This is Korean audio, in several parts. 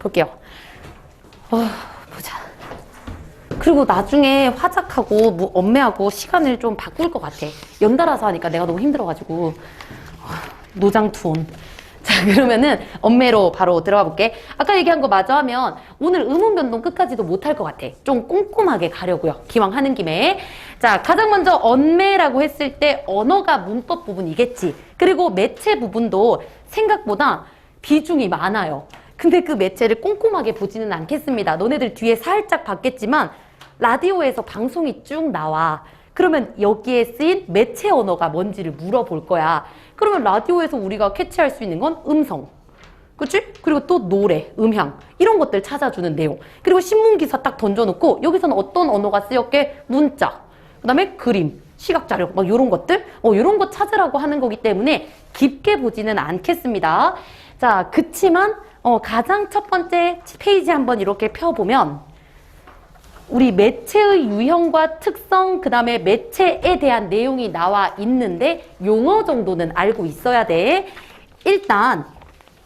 볼게요. 보자. 그리고 나중에 화작하고 엄매하고 시간을 좀 바꿀 것 같아. 연달아서 하니까 내가 너무 힘들어가지고. 노장투혼. 자, 그러면은 엄매로 바로 들어가 볼게. 아까 얘기한 거 마저 하면 오늘 음운 변동 끝까지도 못할 것 같아. 좀 꼼꼼하게 가려고요. 기왕 하는 김에. 자, 가장 먼저 언매라고 했을 때 언어가 문법 부분이겠지. 그리고 매체 부분도 생각보다 비중이 많아요. 근데 그 매체를 꼼꼼하게 보지는 않겠습니다. 너네들 뒤에 살짝 봤겠지만 라디오에서 방송이 쭉 나와. 그러면 여기에 쓰인 매체 언어가 뭔지를 물어볼 거야. 그러면 라디오에서 우리가 캐치할 수 있는 건 음성. 그치? 그리고 또 노래, 음향 이런 것들 찾아주는 내용. 그리고 신문기사 딱 던져놓고 여기서는 어떤 언어가 쓰였게? 문자, 그 다음에 그림, 시각자료 막 이런 것들 이런 거 찾으라고 하는 거기 때문에 깊게 보지는 않겠습니다. 자, 그치만 가장 첫 번째 페이지 한번 이렇게 펴보면 우리 매체의 유형과 특성, 그 다음에 매체에 대한 내용이 나와 있는데 용어 정도는 알고 있어야 돼. 일단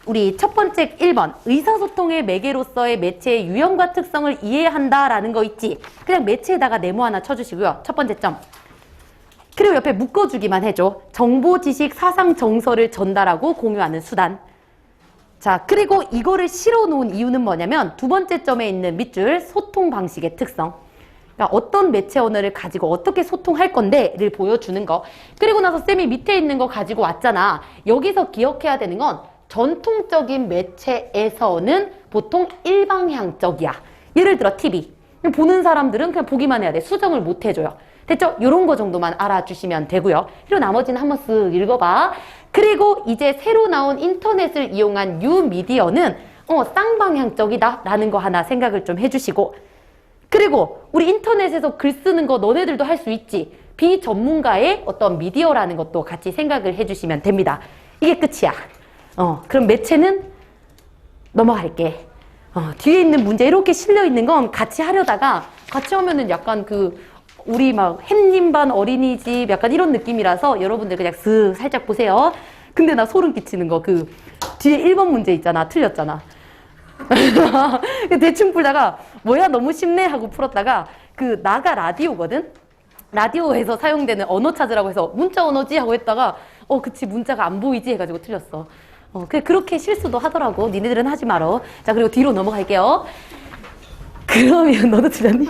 우리 첫 번째 1번 의사소통의 매개로서의 매체의 유형과 특성을 이해한다라는 거 있지. 그냥 매체에다가 네모 하나 쳐주시고요. 첫 번째 점. 그리고 옆에 묶어주기만 해줘. 정보, 지식, 사상, 정서를 전달하고 공유하는 수단. 자, 그리고 이거를 실어 놓은 이유는 뭐냐면 두 번째 점에 있는 밑줄 소통 방식의 특성. 그러니까 어떤 매체 언어를 가지고 어떻게 소통할 건데를 보여주는 거. 그리고 나서 쌤이 밑에 있는 거 가지고 왔잖아. 여기서 기억해야 되는 건 전통적인 매체에서는 보통 일방향적이야. 예를 들어 TV. 보는 사람들은 그냥 보기만 해야 돼. 수정을 못 해줘요. 됐죠? 이런 거 정도만 알아주시면 되고요. 그리고 나머지는 한번 쓱 읽어봐. 그리고 이제 새로 나온 인터넷을 이용한 뉴미디어는 쌍방향적이다 라는 거 하나 생각을 좀 해주시고, 그리고 우리 인터넷에서 글 쓰는 거 너네들도 할 수 있지. 비전문가의 어떤 미디어라는 것도 같이 생각을 해주시면 됩니다. 이게 끝이야. 그럼 매체는 넘어갈게. 뒤에 있는 문제 이렇게 실려 있는 건 같이 하려다가 같이 하면은 약간 우리 막 햇님 반 어린이집 약간 이런 느낌이라서 여러분들 그냥 쓱 살짝 보세요. 근데 나 소름 끼치는 거 뒤에 1번 문제 있잖아. 틀렸잖아. 대충 풀다가 뭐야 너무 쉽네 하고 풀었다가 나가 라디오거든? 라디오에서 사용되는 언어 찾으라고 해서 문자 언어지 하고 했다가 그치 문자가 안 보이지 해가지고 틀렸어. 그렇게 실수도 하더라고. 니네들은 하지 말어. 자, 그리고 뒤로 넘어갈게요. 그러면 너도 틀렸니?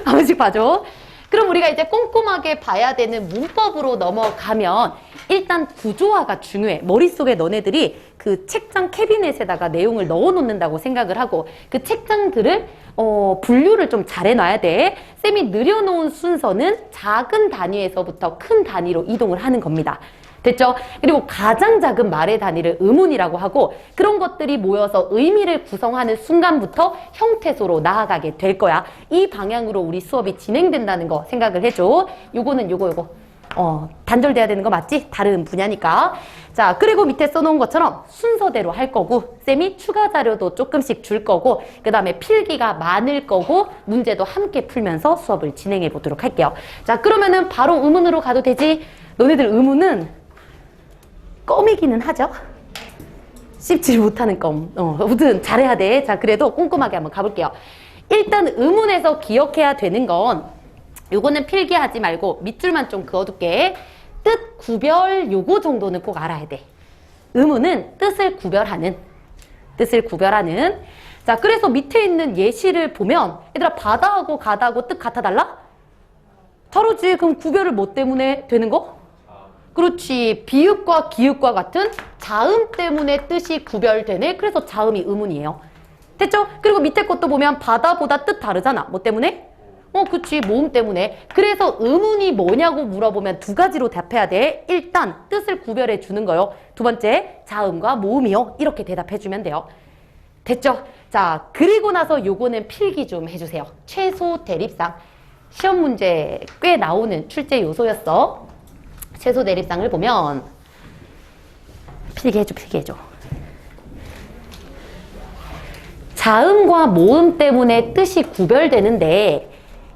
한 번씩 봐줘. 그럼 우리가 이제 꼼꼼하게 봐야 되는 문법으로 넘어가면 일단 구조화가 중요해. 머릿속에 너네들이 그 책장 캐비넷에다가 내용을 넣어 놓는다고 생각을 하고 그 책장들을 분류를 좀 잘 해놔야 돼. 쌤이 늘여놓은 순서는 작은 단위에서부터 큰 단위로 이동을 하는 겁니다. 됐죠? 그리고 가장 작은 말의 단위를 의문이라고 하고 그런 것들이 모여서 의미를 구성하는 순간부터 형태소로 나아가게 될 거야. 이 방향으로 우리 수업이 진행된다는 거 생각을 해줘. 요거는 요거. 단절돼야 되는 거 맞지? 다른 분야니까. 자, 그리고 밑에 써놓은 것처럼 순서대로 할 거고 쌤이 추가 자료도 조금씩 줄 거고 그 다음에 필기가 많을 거고 문제도 함께 풀면서 수업을 진행해 보도록 할게요. 자, 그러면은 바로 의문으로 가도 되지? 너네들 의문은 껌이기는 하죠. 씹지 못하는 껌. 아무튼 잘해야 돼. 자, 그래도 꼼꼼하게 한번 가볼게요. 일단 의문에서 기억해야 되는 건 요거는 필기하지 말고 밑줄만 좀 그어둘게. 뜻 구별 요거 정도는 꼭 알아야 돼. 의문은 뜻을 구별하는. 자, 그래서 밑에 있는 예시를 보면 얘들아 바다하고 가다하고 뜻 같아 달라? 다르지. 그럼 구별을 뭐 때문에 되는 거? 그렇지. 비읍과 기읍과 같은 자음 때문에 뜻이 구별되네. 그래서 자음이 의문이에요. 됐죠? 그리고 밑에 것도 보면 바다보다 뜻 다르잖아. 뭐 때문에? 그치. 모음 때문에. 그래서 의문이 뭐냐고 물어보면 두 가지로 답해야 돼. 일단 뜻을 구별해 주는 거요. 두 번째 자음과 모음이요. 이렇게 대답해 주면 돼요. 됐죠? 자, 그리고 나서 요거는 필기 좀 해주세요. 최소 대립상. 시험 문제 꽤 나오는 출제 요소였어. 최소 대립상을 보면 필기해줘. 자음과 모음 때문에 뜻이 구별되는데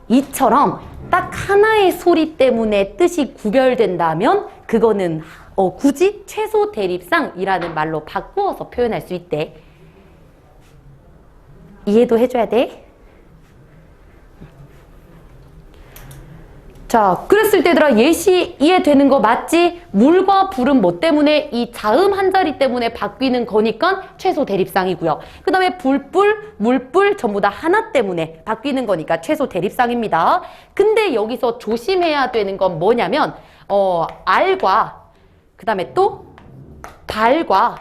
이처럼 딱 하나의 소리 때문에 뜻이 구별된다면 그거는 굳이 최소 대립상이라는 말로 바꾸어서 표현할 수 있대. 이해도 해줘야 돼. 자, 그랬을 때 얘들아 예시 이해되는 거 맞지? 물과 불은 뭐 때문에? 이 자음 한 자리 때문에 바뀌는 거니까 최소 대립상이고요. 그 다음에 불불, 물불 전부 다 하나 때문에 바뀌는 거니까 최소 대립상입니다. 근데 여기서 조심해야 되는 건 뭐냐면 알과 그 다음에 또 달과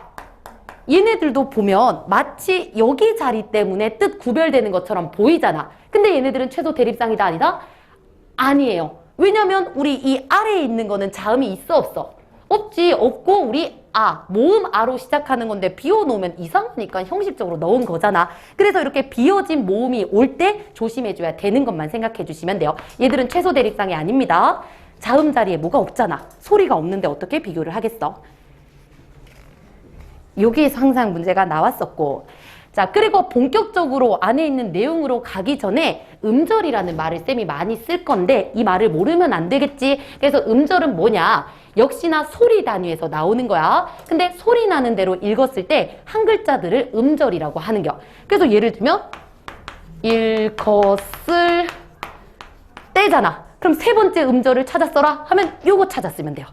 얘네들도 보면 마치 여기 자리 때문에 뜻 구별되는 것처럼 보이잖아. 근데 얘네들은 최소 대립상이다 아니다? 아니에요. 왜냐면 우리 이 아래에 있는 거는 자음이 있어 없어? 없지. 없고 우리 모음 아로 시작하는 건데 비워놓으면 이상하니까 형식적으로 넣은 거잖아. 그래서 이렇게 비어진 모음이 올 때 조심해줘야 되는 것만 생각해 주시면 돼요. 얘들은 최소 대립상이 아닙니다. 자음 자리에 뭐가 없잖아. 소리가 없는데 어떻게 비교를 하겠어? 여기에서 항상 문제가 나왔었고, 자, 그리고 본격적으로 안에 있는 내용으로 가기 전에 음절이라는 말을 쌤이 많이 쓸 건데 이 말을 모르면 안 되겠지. 그래서 음절은 뭐냐? 역시나 소리 단위에서 나오는 거야. 근데 소리 나는 대로 읽었을 때 한 글자들을 음절이라고 하는겨. 그래서 예를 들면 읽었을 때잖아. 그럼 세 번째 음절을 찾았어라 하면 요거 찾았으면 돼요.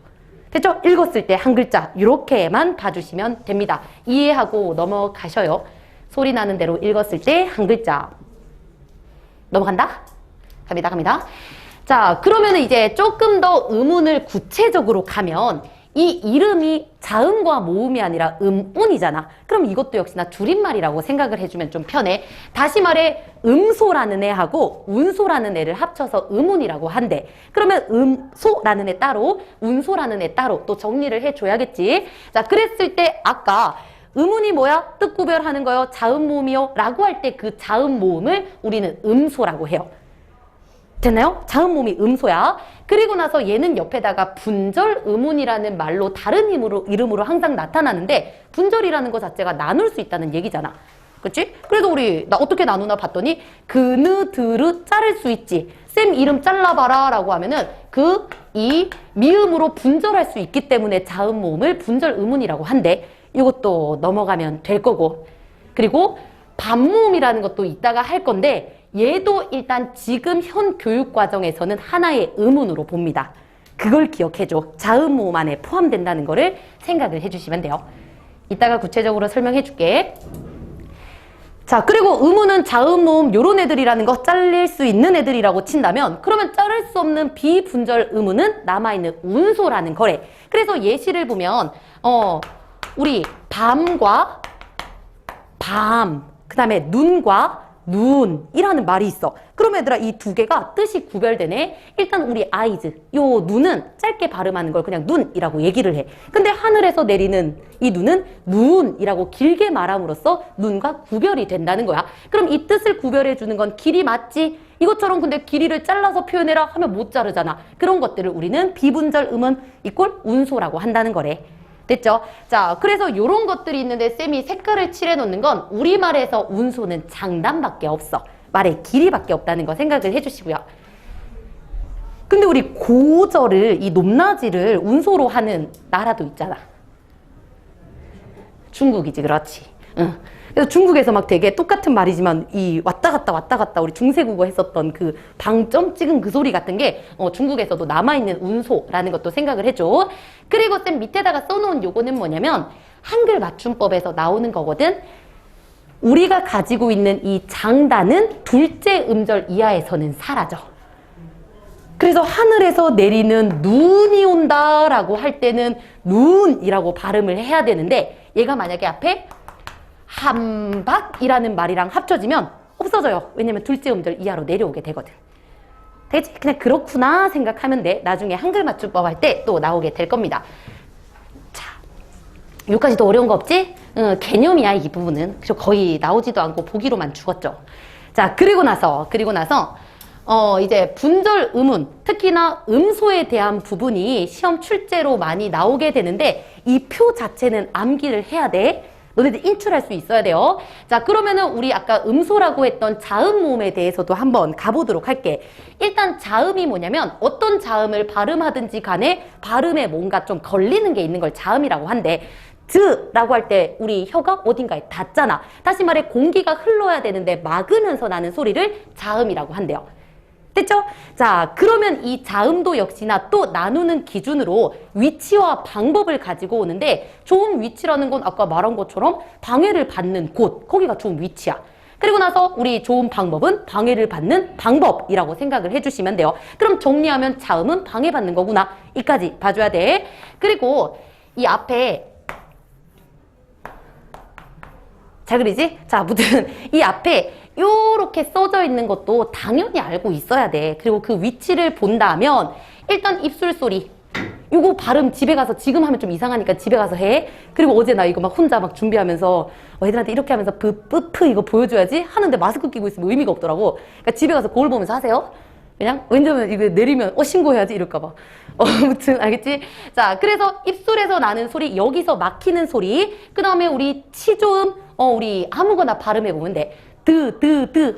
됐죠? 읽었을 때 한 글자 이렇게만 봐주시면 됩니다. 이해하고 넘어가셔요. 소리 나는 대로 읽었을 때 한 글자. 넘어간다? 갑니다. 자, 그러면 이제 조금 더 의문을 구체적으로 가면 이 이름이 자음과 모음이 아니라 음운이잖아. 그럼 이것도 역시나 줄임말이라고 생각을 해주면 좀 편해. 다시 말해 음소라는 애하고 운소라는 애를 합쳐서 음운이라고 한대. 그러면 음소라는 애 따로 운소라는 애 따로 또 정리를 해줘야겠지. 자, 그랬을 때 아까 음운이 뭐야? 뜻 구별하는 거요. 자음 모음이요. 라고 할 때 그 자음 모음을 우리는 음소라고 해요. 됐나요? 자음 모음이 음소야. 그리고 나서 얘는 옆에다가 분절 음운이라는 말로 다른 이름으로 항상 나타나는데 분절이라는 것 자체가 나눌 수 있다는 얘기잖아. 그치? 그래도 우리 나 어떻게 나누나 봤더니 그느 드르 자를 수 있지. 쌤 이름 잘라봐라 라고 하면은 그, 이, 미음으로 분절할 수 있기 때문에 자음 모음을 분절 음운이라고 한대. 이것도 넘어가면 될 거고. 그리고 반모음이라는 것도 이따가 할 건데 얘도 일단 지금 현 교육과정에서는 하나의 음운으로 봅니다. 그걸 기억해줘. 자음 모음 안에 포함된다는 거를 생각을 해주시면 돼요. 이따가 구체적으로 설명해 줄게. 자, 그리고 음운은 자음 모음 요런 애들이라는 거 잘릴 수 있는 애들이라고 친다면 그러면 자를 수 없는 비분절 음운은 남아있는 운소라는 거래. 그래서 예시를 보면 우리 밤과 밤, 그 다음에 눈과 눈이라는 말이 있어. 그럼 얘들아 이 두 개가 뜻이 구별되네. 일단 우리 아이즈, 요 눈은 짧게 발음하는 걸 그냥 눈이라고 얘기를 해. 근데 하늘에서 내리는 이 눈은 눈이라고 길게 말함으로써 눈과 구별이 된다는 거야. 그럼 이 뜻을 구별해 주는 건 길이 맞지? 이것처럼 근데 길이를 잘라서 표현해라 하면 못 자르잖아. 그런 것들을 우리는 비분절 음은 이꼴 운소라고 한다는 거래. 됐죠? 자, 그래서 요런 것들이 있는데 쌤이 색깔을 칠해 놓는 건 우리말에서 운소는 장단밖에 없어. 말의 길이밖에 없다는 거 생각을 해주시고요. 근데 우리 고절을, 이 높낮이를 운소로 하는 나라도 있잖아. 중국이지, 그렇지. 응. 그래서 중국에서 막 되게 똑같은 말이지만 이 왔다 갔다 우리 중세국어 했었던 그 방점 찍은 그 소리 같은 게 중국에서도 남아있는 운소라는 것도 생각을 해줘. 그리고 쌤 밑에다가 써놓은 요거는 뭐냐면 한글 맞춤법에서 나오는 거거든. 우리가 가지고 있는 이 장단은 둘째 음절 이하에서는 사라져. 그래서 하늘에서 내리는 눈이 온다 라고 할 때는 눈이라고 발음을 해야 되는데 얘가 만약에 앞에 한박이라는 말이랑 합쳐지면 없어져요. 왜냐면 둘째 음절 이하로 내려오게 되거든. 되지? 그냥 그렇구나 생각하면 돼. 나중에 한글 맞춤법 할 때 또 나오게 될 겁니다. 자, 여기까지도 어려운 거 없지? 개념이야 이 부분은. 그래서 거의 나오지도 않고 보기로만 죽었죠. 자, 그리고 나서 이제 분절 음운, 특히나 음소에 대한 부분이 시험 출제로 많이 나오게 되는데 이 표 자체는 암기를 해야 돼. 너네들 인출할 수 있어야 돼요. 자, 그러면은 우리 아까 음소라고 했던 자음 모음에 대해서도 한번 가보도록 할게. 일단 자음이 뭐냐면 어떤 자음을 발음하든지 간에 발음에 뭔가 좀 걸리는 게 있는 걸 자음이라고 한대. 즈라고 할 때 우리 혀가 어딘가에 닿잖아. 다시 말해 공기가 흘러야 되는데 막으면서 나는 소리를 자음이라고 한대요. 됐죠? 자, 그러면 이 자음도 역시나 또 나누는 기준으로 위치와 방법을 가지고 오는데 좋은 위치라는 건 아까 말한 것처럼 방해를 받는 곳, 거기가 좋은 위치야. 그리고 나서 우리 좋은 방법은 방해를 받는 방법이라고 생각을 해주시면 돼요. 그럼 정리하면 자음은 방해받는 거구나. 이까지 봐줘야 돼. 그리고 이 앞에 잘 그리지? 자, 아무튼 이 앞에 요렇게 써져 있는 것도 당연히 알고 있어야 돼. 그리고 그 위치를 본다면 일단 입술 소리. 요거 발음 집에 가서 지금 하면 좀 이상하니까 집에 가서 해. 그리고 어제 나 이거 막 혼자 막 준비하면서 애들한테 이렇게 하면서 뿌프 이거 보여줘야지 하는데 마스크 끼고 있으면 의미가 없더라고. 그러니까 집에 가서 거울 보면서 하세요. 그냥 왜냐면 이거 내리면 신고해야지 이럴까 봐. 아무튼 알겠지? 자, 그래서 입술에서 나는 소리, 여기서 막히는 소리, 그 다음에 우리 치조음, 우리 아무거나 발음해 보면 돼. 드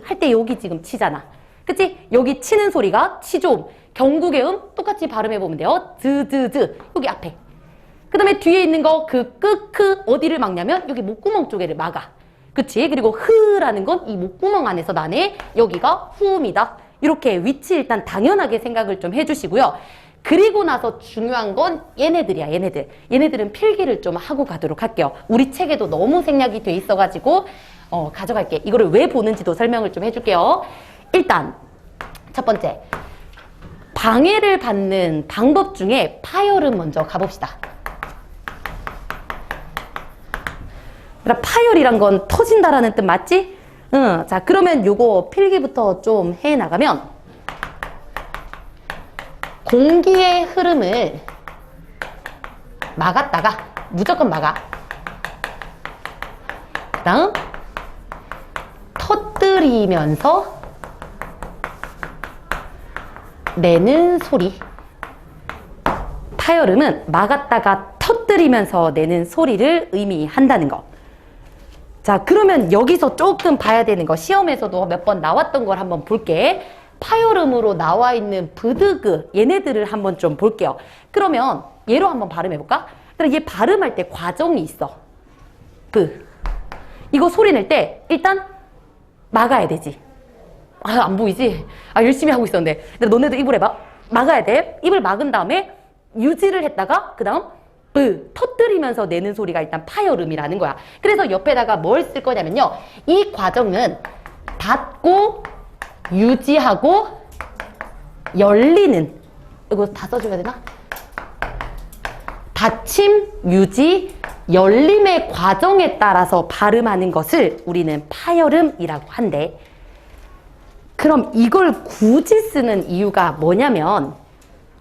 할 때 여기 지금 치잖아. 그치? 여기 치는 소리가 치조음. 경국의 음 똑같이 발음해 보면 돼요. 드 여기 앞에. 그 다음에 뒤에 있는 거 그 끄크 어디를 막냐면 여기 목구멍 쪽에를 막아. 그치? 그리고 흐라는 건 이 목구멍 안에서 나네. 여기가 후음이다. 이렇게 위치 일단 당연하게 생각을 좀 해주시고요. 그리고 나서 중요한 건 얘네들이야, 얘네들. 얘네들은 필기를 좀 하고 가도록 할게요. 우리 책에도 너무 생략이 돼 있어가지고 가져갈게. 이거를 왜 보는지도 설명을 좀 해줄게요. 일단 첫 번째, 방해를 받는 방법 중에 파열음 먼저 가봅시다. 파열이란 건 터진다라는 뜻 맞지? 응. 자, 그러면 요거 필기부터 좀 해나가면 공기의 흐름을 막았다가 무조건 막아. 그 다음 터뜨리면서 내는 소리. 파열음은 막았다가 터뜨리면서 내는 소리를 의미한다는 거. 자, 그러면 여기서 조금 봐야 되는 거, 시험에서도 몇 번 나왔던 걸 한번 볼게. 파열음으로 나와 있는 브드그, 얘네들을 한번 좀 볼게요. 그러면 얘로 한번 발음해볼까? 그럼 얘 발음할 때 과정이 있어. 이거 소리 낼 때 일단 막아야 되지. 안 보이지? 열심히 하고 있었는데. 근데 너네도 입을 해봐. 막아야 돼. 입을 막은 다음에 유지를 했다가 그 다음 터뜨리면서 내는 소리가 일단 파열음이라는 거야. 그래서 옆에다가 뭘 쓸 거냐면요. 이 과정은 닫고 유지하고 열리는, 이거 다 써줘야 되나? 닫힘, 유지, 열림의 과정에 따라서 발음하는 것을 우리는 파열음이라고 한대. 그럼 이걸 굳이 쓰는 이유가 뭐냐면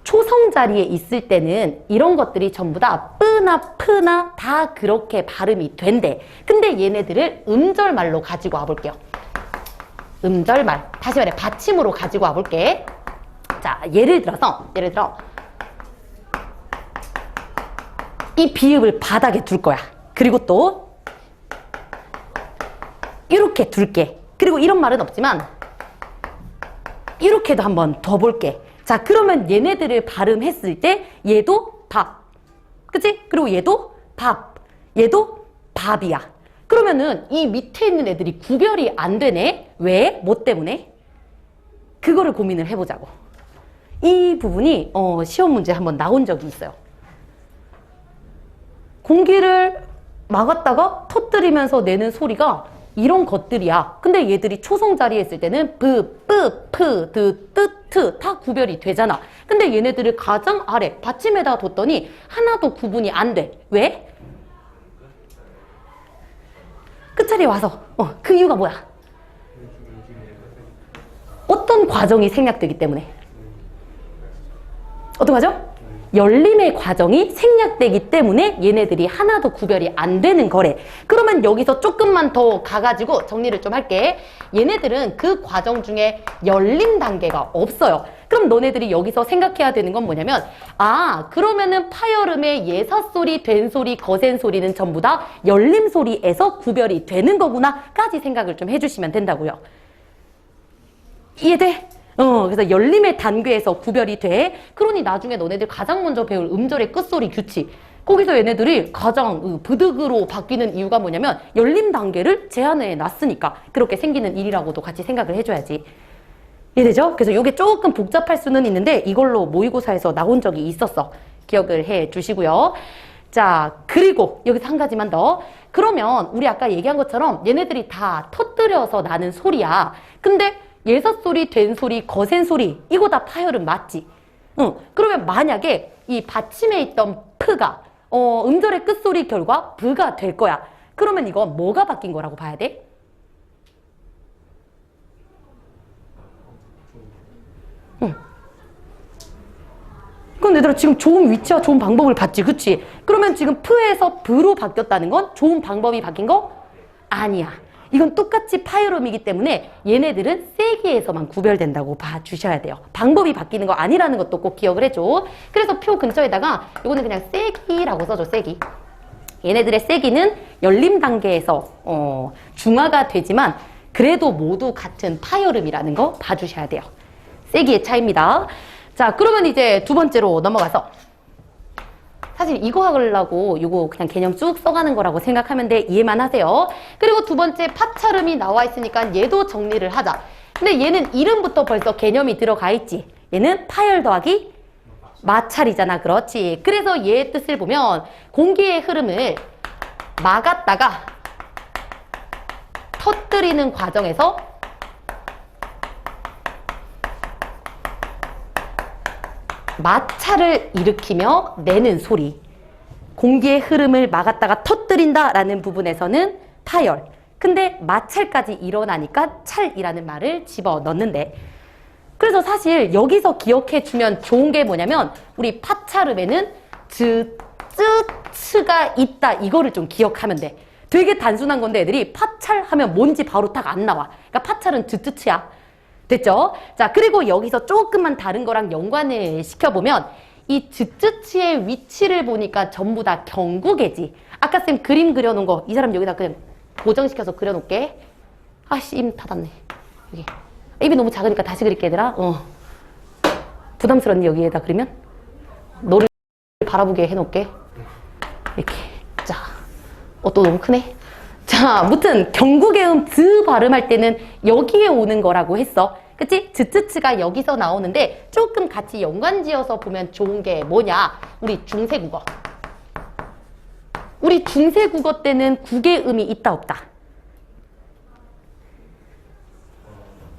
초성 자리에 있을 때는 이런 것들이 전부 다 뿌나 프나 다 그렇게 발음이 된대. 근데 얘네들을 음절말로 가지고 와볼게요. 음절말. 다시 말해 받침으로 가지고 와볼게. 자, 예를 들어 이 비읍을 바닥에 둘 거야. 그리고 또 이렇게 둘게. 그리고 이런 말은 없지만 이렇게도 한번 더 볼게. 자, 그러면 얘네들을 발음했을 때 얘도 밥. 그치? 그리고 얘도 밥. 얘도 밥이야. 그러면은 이 밑에 있는 애들이 구별이 안 되네. 왜? 뭐 때문에? 그거를 고민을 해보자고. 이 부분이 시험 문제 한번 나온 적이 있어요. 공기를 막았다가 터뜨리면서 내는 소리가 이런 것들이야. 근데 얘들이 초성 자리에 있을 때는 브, 뿌, 프, 드, 뜨, 트 다 구별이 되잖아. 근데 얘네들을 가장 아래 받침에다 뒀더니 하나도 구분이 안 돼. 왜? 끝자리에 와서 그 이유가 뭐야? 어떤 과정이 생략되기 때문에. 어떤 과정? 열림의 과정이 생략되기 때문에 얘네들이 하나도 구별이 안 되는 거래. 그러면 여기서 조금만 더 가가지고 정리를 좀 할게. 얘네들은 그 과정 중에 열림 단계가 없어요. 그럼 너네들이 여기서 생각해야 되는 건 뭐냐면 그러면은 파열음의 예사소리, 된소리, 거센소리는 전부 다 열림소리에서 구별이 되는 거구나 까지 생각을 좀 해주시면 된다고요. 이해돼? 그래서 열림의 단계에서 구별이 돼. 그러니 나중에 너네들 가장 먼저 배울 음절의 끝소리 규칙. 거기서 얘네들이 가장 브득으로 바뀌는 이유가 뭐냐면 열림 단계를 제한해 놨으니까 그렇게 생기는 일이라고도 같이 생각을 해줘야지. 이해되죠? 그래서 이게 조금 복잡할 수는 있는데 이걸로 모의고사에서 나온 적이 있었어. 기억을 해 주시고요. 자, 그리고 여기서 한 가지만 더. 그러면 우리 아까 얘기한 것처럼 얘네들이 다 터뜨려서 나는 소리야. 근데 예사 소리, 된 소리, 거센 소리 이거 다 파열음 맞지? 응. 그러면 만약에 이 받침에 있던 프가 음절의 끝소리 결과 브가 될 거야. 그러면 이건 뭐가 바뀐 거라고 봐야 돼? 응. 그럼 얘들아 지금 좋은 위치와 좋은 방법을 봤지, 그치? 그러면 지금 프에서 브로 바뀌었다는 건 좋은 방법이 바뀐 거? 아니야. 이건 똑같이 파열음이기 때문에 얘네들은 세기에서만 구별된다고 봐주셔야 돼요. 방법이 바뀌는 거 아니라는 것도 꼭 기억을 해줘. 그래서 표 근처에다가 이거는 그냥 세기라고 써줘, 세기. 얘네들의 세기는 열림 단계에서 중화가 되지만 그래도 모두 같은 파열음이라는 거 봐주셔야 돼요. 세기의 차이입니다. 자, 그러면 이제 두 번째로 넘어가서 사실 이거 하려고 이거 그냥 개념 쭉 써가는 거라고 생각하면 돼. 이해만 하세요. 그리고 두 번째 파찰음이 나와 있으니까 얘도 정리를 하자. 근데 얘는 이름부터 벌써 개념이 들어가 있지. 얘는 파열 더하기 마찰이잖아. 그렇지. 그래서 얘의 뜻을 보면 공기의 흐름을 막았다가 터뜨리는 과정에서 마찰을 일으키며 내는 소리. 공기의 흐름을 막았다가 터뜨린다 라는 부분에서는 파열. 근데 마찰까지 일어나니까 찰이라는 말을 집어넣는데, 그래서 사실 여기서 기억해 주면 좋은 게 뭐냐면 우리 파찰음에는 즈, 쯔, 츠가 있다 이거를 좀 기억하면 돼. 되게 단순한 건데 애들이 파찰하면 뭔지 바로 딱 안 나와. 그러니까 파찰은 즈, 쯔, 츠야. 됐죠? 자, 그리고 여기서 조금만 다른 거랑 연관을 시켜보면 이 즈츠치의 위치를 보니까 전부 다 경구개지. 아까 쌤 그림 그려놓은 거 이 사람 여기다 그냥 고정시켜서 그려놓을게. 아씨, 입 닫았네. 여기. 입이 너무 작으니까 다시 그릴게, 얘들아. 부담스럽니, 여기에다 그리면? 너를 바라보게 해놓을게. 이렇게. 자. 또 너무 크네? 자, 무튼 경구개음 즈 발음할 때는 여기에 오는 거라고 했어. 그치? 즈츠츠가 여기서 나오는데 조금 같이 연관지어서 보면 좋은 게 뭐냐? 우리 중세국어. 우리 중세국어 때는 구개음이 있다 없다?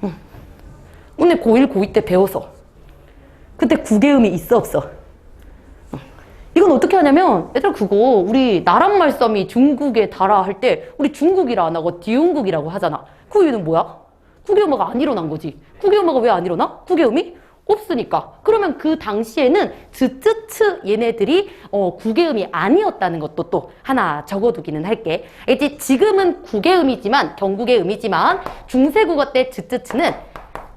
응. 오늘 고1, 고2 때 배워서 그때 구개음이 있어 없어? 이건 어떻게 하냐면 얘들아 그거 우리 나랑 말싸미 중국에 달아 할 때 우리 중국이라 안 하고 디운국이라고 하잖아. 그 이유는 뭐야? 구개음어가 안 일어난 거지. 구개음어가 왜 안 일어나? 구개음이 없으니까. 그러면 그 당시에는 즈츠츠 얘네들이 구개음이 아니었다는 것도 또 하나 적어두기는 할게. 알겠지? 지금은 구개음이지만 경구개음이지만 중세국어 때 즈츠츠는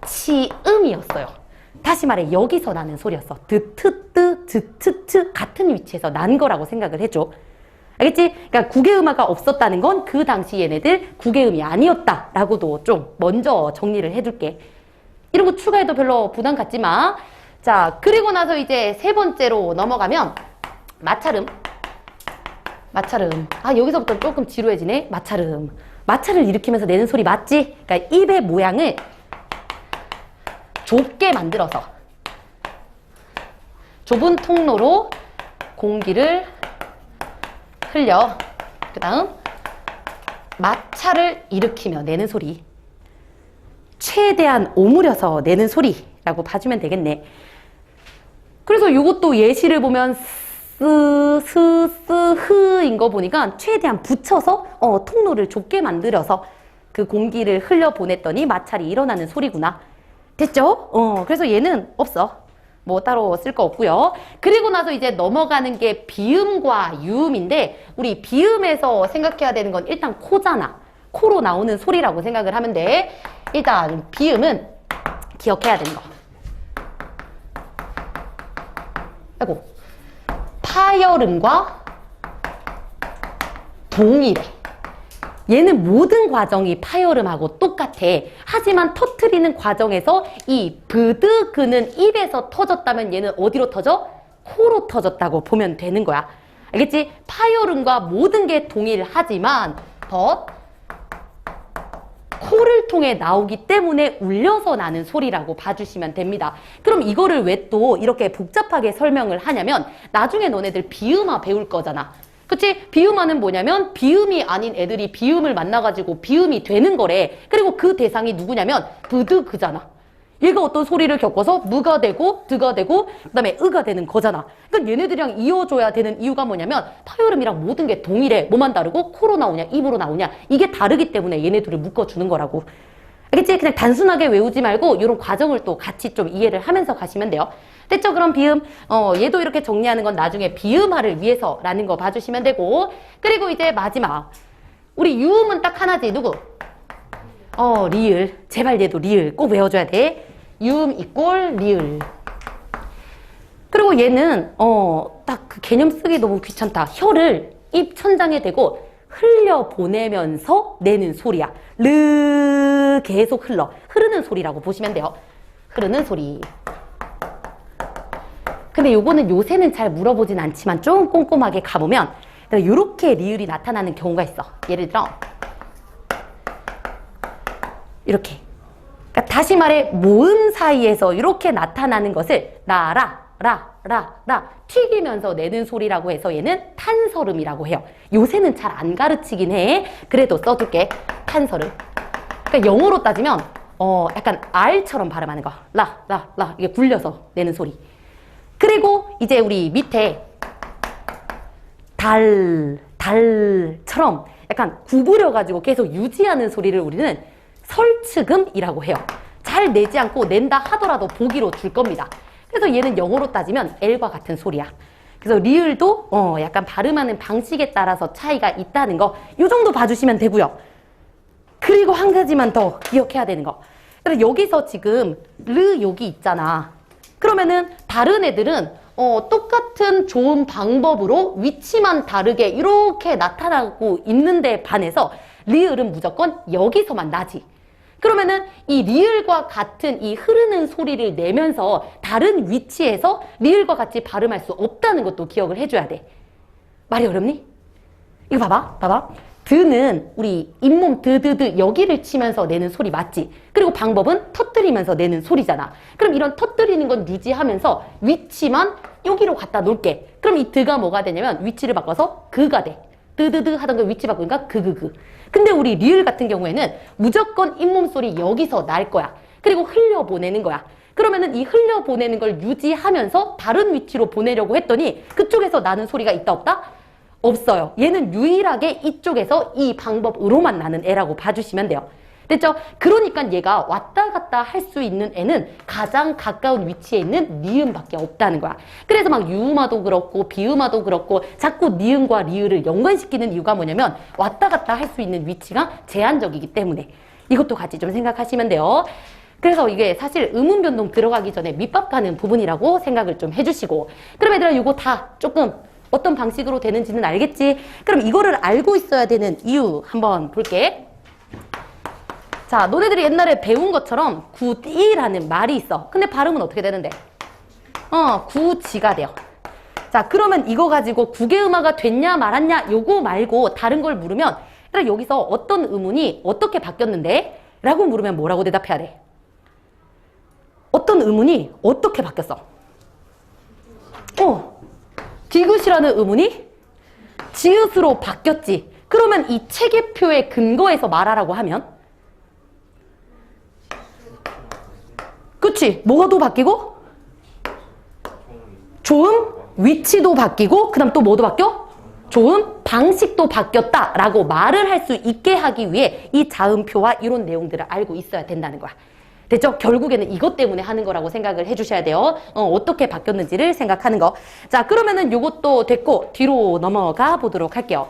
치음이었어요. 다시 말해 여기서 나는 소리였어. 드트뜨 즈츠츠 같은 위치에서 난 거라고 생각을 해줘. 알겠지? 그러니까 구개음화가 없었다는 건 그 당시 얘네들 구개음이 아니었다라고도 좀 먼저 정리를 해둘게. 이런 거 추가해도 별로 부담 갖지 마. 자, 그리고 나서 이제 세 번째로 넘어가면 마찰음. 마찰음. 아, 여기서부터 조금 지루해지네. 마찰음. 마찰을 일으키면서 내는 소리 맞지? 그러니까 입의 모양을 좁게 만들어서 좁은 통로로 공기를 흘려 그 다음 마찰을 일으키며 내는 소리, 최대한 오므려서 내는 소리라고 봐주면 되겠네. 그래서 이것도 예시를 보면 흐인 거 보니까 최대한 붙여서 통로를 좁게 만들어서 그 공기를 흘려보냈더니 마찰이 일어나는 소리구나. 됐죠? 그래서 얘는 없어. 뭐 따로 쓸 거 없고요. 그리고 나서 이제 넘어가는 게 비음과 유음인데 우리 비음에서 생각해야 되는 건 일단 코잖아. 코로 나오는 소리라고 생각을 하면 돼. 일단 비음은 기억해야 되는 거. 아이고. 파열음과 동일해. 얘는 모든 과정이 파열음하고 똑같아. 하지만 터트리는 과정에서 이 브드그는 입에서 터졌다면 얘는 어디로 터져? 코로 터졌다고 보면 되는 거야. 알겠지? 파열음과 모든 게 동일하지만 덧 코를 통해 나오기 때문에 울려서 나는 소리라고 봐주시면 됩니다. 그럼 이거를 왜 또 이렇게 복잡하게 설명을 하냐면 나중에 너네들 비음화 배울 거잖아. 그치? 비음화는 뭐냐면 비음이 아닌 애들이 비음을 만나가지고 비음이 되는 거래. 그리고 그 대상이 누구냐면 브드그잖아. 얘가 어떤 소리를 겪어서 무가 되고 드가 되고 그다음에 으가 되는 거잖아. 그러니까 얘네들이랑 이어줘야 되는 이유가 뭐냐면 파열음이랑 모든 게 동일해. 뭐만 다르고 코로 나오냐 입으로 나오냐 이게 다르기 때문에 얘네들을 묶어주는 거라고. 알겠지? 그냥 단순하게 외우지 말고 이런 과정을 또 같이 좀 이해를 하면서 가시면 돼요. 됐죠? 그럼 비음 얘도 이렇게 정리하는 건 나중에 비음화를 위해서라는 거 봐주시면 되고, 그리고 이제 마지막 우리 유음은 딱 하나지. 누구? 리을. 제발 얘도 리을 꼭 외워줘야 돼. 유음 이꼴 리을. 그리고 얘는 딱 그 개념 쓰기 너무 귀찮다. 혀를 입 천장에 대고 흘려 보내면서 내는 소리야. 르 계속 흐르는 소리라고 보시면 돼요. 흐르는 소리. 근데 요거는 요새는 잘 물어보진 않지만 좀 꼼꼼하게 가보면 이렇게 리을이 나타나는 경우가 있어. 예를 들어 이렇게. 그러니까 다시 말해 모음 사이에서 이렇게 나타나는 것을 라라 튀기면서 내는 소리라고 해서 얘는 탄설음이라고 해요. 요새는 잘 안 가르치긴 해. 그래도 써줄게. 탄설음. 그러니까 영어로 따지면 약간 R처럼 발음하는 거. 라 이게 굴려서 내는 소리. 그리고 이제 우리 밑에 달처럼 약간 구부려가지고 계속 유지하는 소리를 우리는 설측음이라고 해요. 잘 내지 않고 낸다 하더라도 보기로 줄 겁니다. 그래서 얘는 영어로 따지면 L과 같은 소리야. 그래서 리을도 약간 발음하는 방식에 따라서 차이가 있다는 거, 이 정도 봐주시면 되고요. 그리고 한 가지만 더 기억해야 되는 거. 그래서 여기서 지금 르 여기 있잖아. 그러면은 다른 애들은 똑같은 좋은 방법으로 위치만 다르게 이렇게 나타나고 있는데 반해서 리을은 무조건 여기서만 나지. 그러면은 이 리을과 같은 이 흐르는 소리를 내면서 다른 위치에서 리을과 같이 발음할 수 없다는 것도 기억을 해줘야 돼. 말이 어렵니? 이거 봐봐. 드는 우리 잇몸 드드드 여기를 치면서 내는 소리 맞지? 그리고 방법은 터뜨리면서 내는 소리잖아. 그럼 이런 터뜨리는 건 유지하면서 위치만 여기로 갖다 놓을게. 그럼 이 드가 뭐가 되냐면 위치를 바꿔서 그가 돼. 드드드 하던 거 위치 바꾸니까 그그그. 근데 우리 리을 같은 경우에는 무조건 잇몸 소리 여기서 날 거야. 그리고 흘려보내는 거야. 그러면은 이 흘려보내는 걸 유지하면서 다른 위치로 보내려고 했더니 그쪽에서 나는 소리가 있다 없다? 없어요. 얘는 유일하게 이쪽에서 이 방법으로만 나는 애라고 봐주시면 돼요. 됐죠? 그러니까 얘가 왔다 갔다 할 수 있는 애는 가장 가까운 위치에 있는 니음밖에 없다는 거야. 그래서 막 유음화도 그렇고 비음화도 그렇고 자꾸 니음과 리을을 연관시키는 이유가 뭐냐면 왔다 갔다 할 수 있는 위치가 제한적이기 때문에. 이것도 같이 좀 생각하시면 돼요. 그래서 이게 사실 음운 변동 들어가기 전에 밑밥 가는 부분이라고 생각을 좀 해주시고, 그럼 얘들아 이거 다 조금 어떤 방식으로 되는지는 알겠지? 그럼 이거를 알고 있어야 되는 이유 한번 볼게. 자, 너네들이 옛날에 배운 것처럼 구디라는 말이 있어. 근데 발음은 어떻게 되는데? 구지가 돼요. 자, 그러면 이거 가지고 구개음화가 됐냐 말았냐 요거 말고 다른 걸 물으면, 그러니까 여기서 어떤 음운이 어떻게 바뀌었는데? 라고 물으면 뭐라고 대답해야 돼? 어떤 음운이 어떻게 바뀌었어? 디귿이라는 음운이 지읒으로 바뀌었지. 그러면 이 체계표의 근거에서 말하라고 하면 그치? 뭐가 또 바뀌고? 조음 위치도 바뀌고 그 다음 또 뭐도 바뀌어? 조음 방식도 바뀌었다라고 말을 할 수 있게 하기 위해 이 자음표와 이런 내용들을 알고 있어야 된다는 거야. 됐죠? 결국에는 이것 때문에 하는 거라고 생각을 해주셔야 돼요. 어떻게 바뀌었는지를 생각하는 거. 자, 그러면은 요것도 됐고 뒤로 넘어가 보도록 할게요.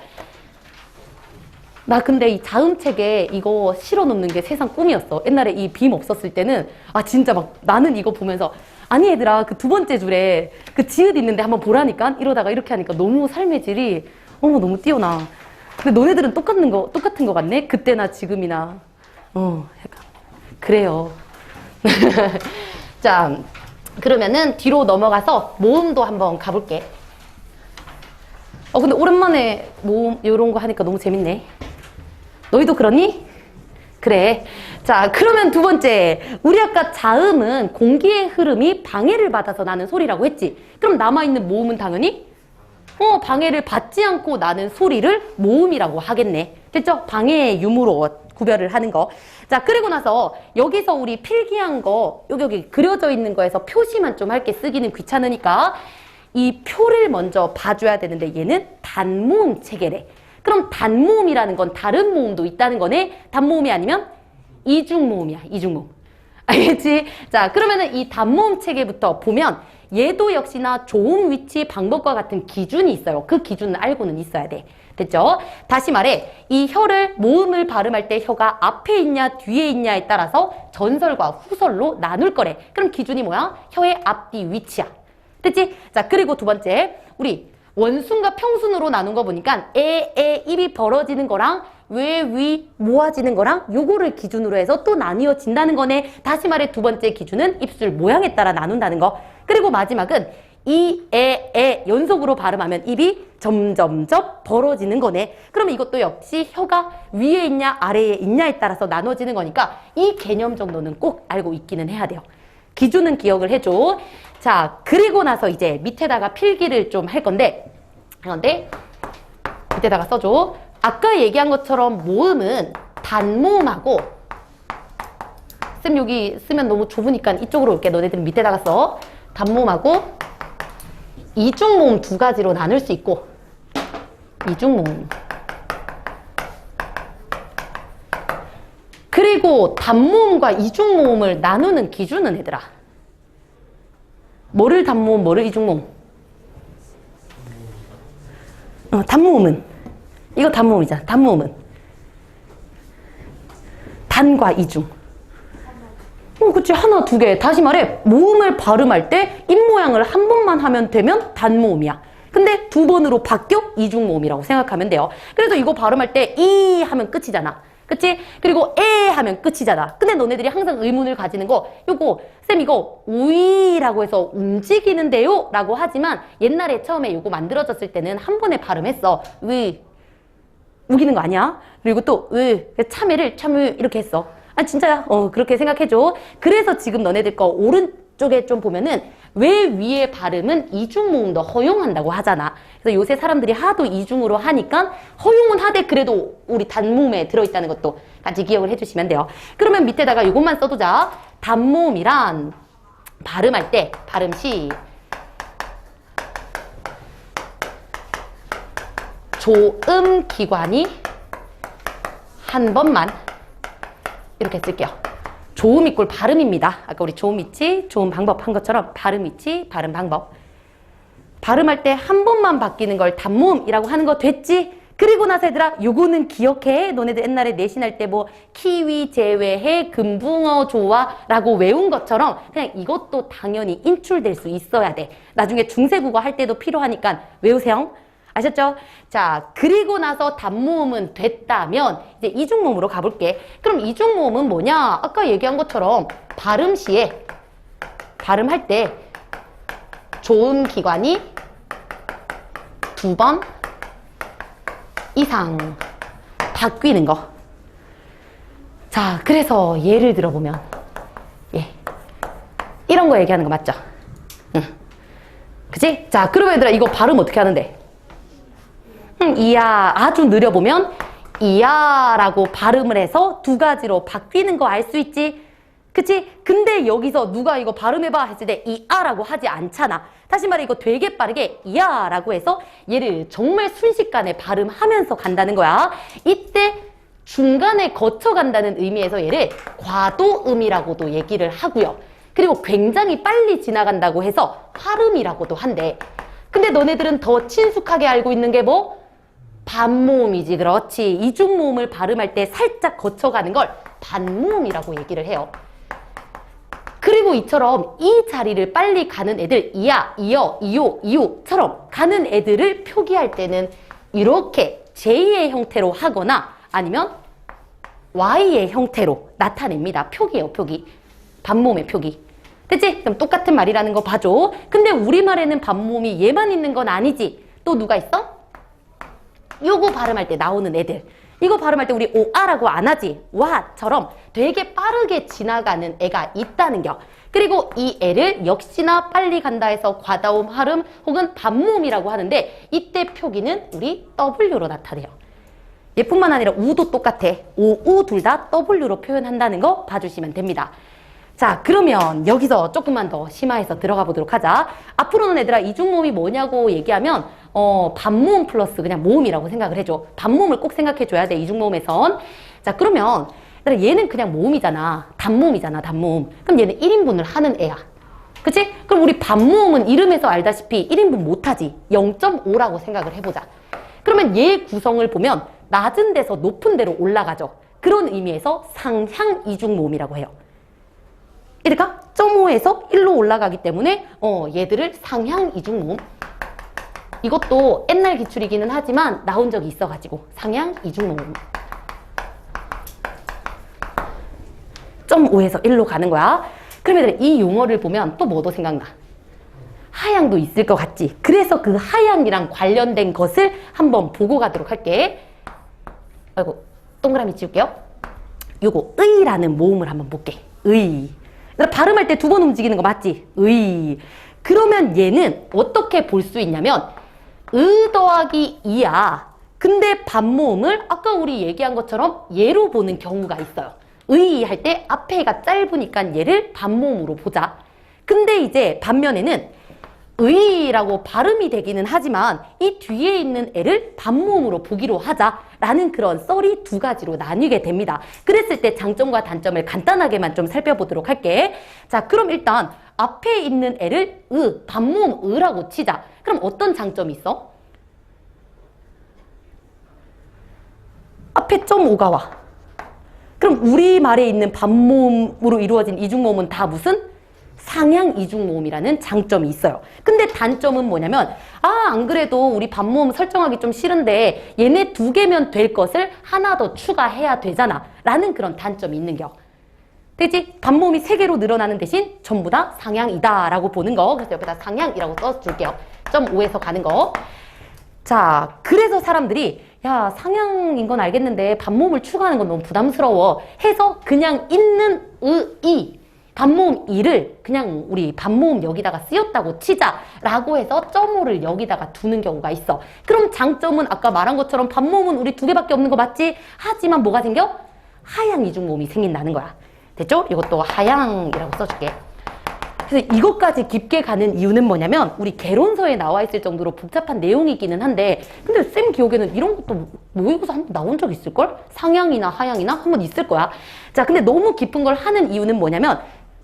나 근데 이 자음책에 이거 실어 놓는 게 세상 꿈이었어. 옛날에 이 빔 없었을 때는 진짜 막 나는 이거 보면서 아니 얘들아 그 두 번째 줄에 그 지읒 있는데 한번 보라니까 이러다가 이렇게 하니까 너무 삶의 질이 너무 뛰어나. 근데 너네들은 똑같은 거 같네? 그때나 지금이나. 약간 그래요. 자, 그러면은 뒤로 넘어가서 모음도 한번 가볼게. 근데 오랜만에 모음 이런 거 하니까 너무 재밌네. 너희도 그러니? 그래. 자, 그러면 두 번째. 우리 아까 자음은 공기의 흐름이 방해를 받아서 나는 소리라고 했지. 그럼 남아있는 모음은 당연히 방해를 받지 않고 나는 소리를 모음이라고 하겠네. 됐죠? 방해의 유무로 구별을 하는 거. 자, 그리고 나서 여기서 우리 필기한 거, 여기 그려져 있는 거에서 표시만 좀 할게. 쓰기는 귀찮으니까. 이 표를 먼저 봐줘야 되는데 얘는 단모음 체계래. 그럼 단모음이라는 건 다른 모음도 있다는 거네. 단모음이 아니면 이중모음이야. 이중모음. 알겠지? 자, 그러면은 이 단모음 체계부터 보면 얘도 역시나 조음 위치 방법과 같은 기준이 있어요. 그 기준은 알고는 있어야 돼. 됐죠? 다시 말해 이 혀를 모음을 발음할 때 혀가 앞에 있냐 뒤에 있냐에 따라서 전설과 후설로 나눌 거래. 그럼 기준이 뭐야? 혀의 앞뒤 위치야. 됐지? 자, 그리고 두 번째 우리 원순과 평순으로 나눈 거 보니까 입이 벌어지는 거랑 위 모아지는 거랑 요거를 기준으로 해서 또 나뉘어진다는 거네. 다시 말해 두 번째 기준은 입술 모양에 따라 나눈다는 거. 그리고 마지막은 연속으로 발음하면 입이 점점점 벌어지는 거네. 그러면 이것도 역시 혀가 위에 있냐 아래에 있냐에 따라서 나눠지는 거니까 이 개념 정도는 꼭 알고 있기는 해야 돼요. 기준은 기억을 해줘. 자, 그리고 나서 이제 밑에다가 필기를 좀 할 건데, 밑에다가 써줘. 아까 얘기한 것처럼 모음은 단모음하고, 쌤 여기 쓰면 너무 좁으니까 이쪽으로 올게. 너네들은 밑에다가 써. 단모음하고 이중모음 두 가지로 나눌 수 있고, 이중모음. 그리고 단모음과 이중모음을 나누는 기준은 얘들아. 뭐를 단모음, 뭐를 이중모음? 단모음은. 이거 단모음이잖아. 단모음은. 단과 이중. 그치. 하나, 두 개. 다시 말해. 모음을 발음할 때 입모양을 한 번만 하면 되면 단모음이야. 근데 두 번으로 바뀌어 이중모음이라고 생각하면 돼요. 그래서 이거 발음할 때 이 하면 끝이잖아. 그치? 그리고 에 하면 끝이잖아. 근데 너네들이 항상 의문을 가지는 거, 요거 쌤 이거 우이라고 해서 움직이는데요? 라고 하지만 옛날에 처음에 요거 만들어졌을 때는 한 번에 발음했어. 우기는 거 아니야? 그리고 또 참외를 참외 이렇게 했어. 아 진짜야. 그렇게 생각해줘. 그래서 지금 너네들 거 오른쪽에 좀 보면은 왜 위에 발음은 이중모음도 허용한다고 하잖아. 그래서 요새 사람들이 하도 이중으로 하니까 허용은 하되 그래도 우리 단모음에 들어있다는 것도 같이 기억을 해주시면 돼요. 그러면 밑에다가 이것만 써두자. 단모음이란 발음할 때 발음 시 조음 기관이 한 번만 이렇게 쓸게요. 조음 이꼴 발음입니다. 아까 우리 조음 위치, 조음 방법 한 것처럼 발음 위치, 발음 방법. 발음할 때 한 번만 바뀌는 걸 단모음이라고 하는 거 됐지? 그리고 나서 얘들아 요거는 기억해. 너네들 옛날에 내신할 때 뭐 키위 제외해 금붕어 좋아 라고 외운 것처럼 그냥 이것도 당연히 인출될 수 있어야 돼. 나중에 중세국어 할 때도 필요하니까 외우세요. 아셨죠? 자, 그리고 나서 단모음은 됐다면 이제 이중모음으로 가볼게. 그럼 이중모음은 뭐냐? 아까 얘기한 것처럼 발음 시에 발음할 때 조음 기관이 두 번 이상 바뀌는 거. 자, 그래서 예를 들어보면 이런 거 얘기하는 거 맞죠? 응. 그치? 자, 그러면 얘들아 이거 발음 어떻게 하는데? 이야 아주 느려보면 이야라고 발음을 해서 두 가지로 바뀌는 거 알 수 있지? 그치? 근데 여기서 누가 이거 발음해봐 했을 때 이아라고 하지 않잖아. 다시 말해 이거 되게 빠르게 이야라고 해서 얘를 정말 순식간에 발음하면서 간다는 거야. 이때 중간에 거쳐간다는 의미에서 얘를 과도음이라고도 얘기를 하고요. 그리고 굉장히 빨리 지나간다고 해서 활음이라고도 한대. 근데 너네들은 더 친숙하게 알고 있는 게 뭐? 반모음이지. 그렇지. 이중모음을 발음할 때 살짝 거쳐가는 걸 반모음이라고 얘기를 해요. 그리고 이처럼 이 자리를 빨리 가는 애들 이야, 이어, 이오, 이오처럼 가는 애들을 표기할 때는 이렇게 J의 형태로 하거나 아니면 Y의 형태로 나타냅니다. 표기예요, 표기. 반모음의 표기. 됐지? 그럼 똑같은 말이라는 거 봐줘. 근데 우리말에는 반모음이 얘만 있는 건 아니지. 또 누가 있어? 요거 발음할 때 나오는 애들. 이거 발음할 때 우리 오아라고 안 하지. 와처럼 되게 빠르게 지나가는 애가 있다는 겨. 그리고 이 애를 역시나 빨리 간다 해서 과다음 발음 혹은 반모음이라고 하는데 이때 표기는 우리 W로 나타내요. 얘뿐만 아니라 우도 똑같아. 오, 우 둘 다 W로 표현한다는 거 봐주시면 됩니다. 자, 그러면 여기서 조금만 더 심화해서 들어가 보도록 하자. 앞으로는 얘들아 이중모음이 뭐냐고 얘기하면 반모음 플러스 그냥 모음이라고 생각을 해줘. 반모음을 꼭 생각해 줘야 돼, 이중모음에선. 자, 그러면 얘는 그냥 모음이잖아. 단모음이잖아, 단모음. 그럼 얘는 1인분을 하는 애야. 그치? 그럼 우리 반모음은 이름에서 알다시피 1인분 못하지. 0.5라고 생각을 해보자. 그러면 얘 구성을 보면 낮은 데서 높은 데로 올라가죠. 그런 의미에서 상향 이중모음이라고 해요. 그러니까 0.5에서 1로 올라가기 때문에 얘들을 상향 이중모음. 이것도 옛날 기출이기는 하지만 나온 적이 있어가지고 상향 이중모음. 0.5에서 1로 가는 거야. 그러면 이 용어를 보면 또 뭐도 생각나? 하향도 있을 것 같지? 그래서 그 하향이랑 관련된 것을 한번 보고 가도록 할게. 아이고, 동그라미 지울게요. 요거 의라는 모음을 한번 볼게. 의. 발음할 때 두 번 움직이는 거 맞지? 의. 그러면 얘는 어떻게 볼 수 있냐면 의 더하기 이야. 근데 반모음을 아까 우리 얘기한 것처럼 얘로 보는 경우가 있어요. 의 할 때 앞에가 짧으니까 얘를 반모음으로 보자. 근데 이제 반면에는 의라고 발음이 되기는 하지만 이 뒤에 있는 애를 반모음으로 보기로 하자라는 그런 썰이 두 가지로 나뉘게 됩니다. 그랬을 때 장점과 단점을 간단하게만 좀 살펴보도록 할게. 자, 그럼 일단 앞에 있는 애를 반모음 의라고 치자. 그럼 어떤 장점이 있어? 앞에 0.5가 와. 그럼 우리말에 있는 반모음으로 이루어진 이중모음은 다 무슨? 상향 이중모음이라는 장점이 있어요. 근데 단점은 뭐냐면 안 그래도 우리 반모음 설정하기 좀 싫은데 얘네 두 개면 될 것을 하나 더 추가해야 되잖아 라는 그런 단점이 있는겨. 되지? 반모음이 세 개로 늘어나는 대신 전부 다 상향이다 라고 보는 거. 그래서 옆에다 상향이라고 써줄게요. 0.5에서 가는 거. 자, 그래서 사람들이 야, 상향인 건 알겠는데 반모음을 추가하는 건 너무 부담스러워 해서 그냥 있는 이 반모음 이를 그냥 우리 반모음 여기다가 쓰였다고 치자라고 해서 0.5를 여기다가 두는 경우가 있어. 그럼 장점은 아까 말한 것처럼 반모음은 우리 두 개밖에 없는 거 맞지? 하지만 뭐가 생겨? 하향 이중모음이 생긴다는 거야. 됐죠? 이것도 하향이라고 써줄게. 그래서 이것까지 깊게 가는 이유는 뭐냐면 우리 개론서에 나와 있을 정도로 복잡한 내용이기는 한데 근데 쌤 기억에는 이런 것도 모의고사 한번 나온 적 있을걸? 상향이나 하향이나 한번 있을 거야. 자, 근데 너무 깊은 걸 하는 이유는 뭐냐면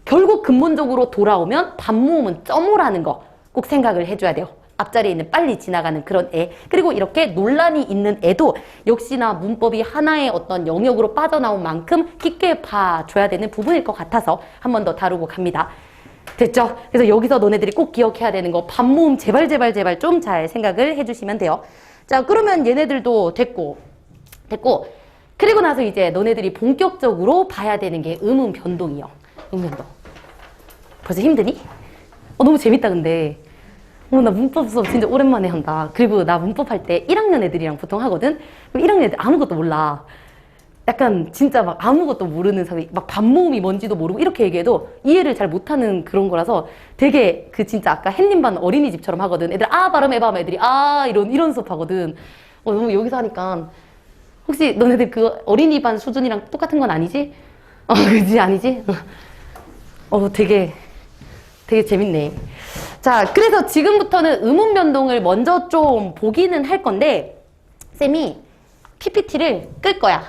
결국 근본적으로 돌아오면 반모음은 0.5라는 거 꼭 생각을 해줘야 돼요. 앞자리에 있는 빨리 지나가는 그런 애. 그리고 이렇게 논란이 있는 애도 역시나 문법이 하나의 어떤 영역으로 빠져나온 만큼 깊게 봐줘야 되는 부분일 것 같아서 한 번 더 다루고 갑니다. 됐죠? 그래서 여기서 너네들이 꼭 기억해야 되는 거 반모음 제발 좀 잘 생각을 해주시면 돼요. 자, 그러면 얘네들도 됐고 그리고 나서 이제 너네들이 본격적으로 봐야 되는 게 음음 변동이요. 음변동. 벌써 힘드니? 너무 재밌다 근데. 나 문법 수업 진짜 오랜만에 한다. 그리고 나 문법 할 때 1학년 애들이랑 보통 하거든? 그럼 1학년 애들 아무것도 몰라. 약간 진짜 막 아무것도 모르는 사람이 막 반모음이 뭔지도 모르고 이렇게 얘기해도 이해를 잘 못하는 그런 거라서 되게 그 진짜 아까 햇님반 어린이집처럼 하거든. 애들 발음해봐 하면 애들이 이런 수업 하거든. 너무 여기서 하니까 혹시 너네들 그 어린이반 수준이랑 똑같은 건 아니지? 그지? 아니지? 되게 재밌네. 자, 그래서 지금부터는 음운 변동을 먼저 좀 보기는 할 건데 쌤이 PPT를 끌 거야.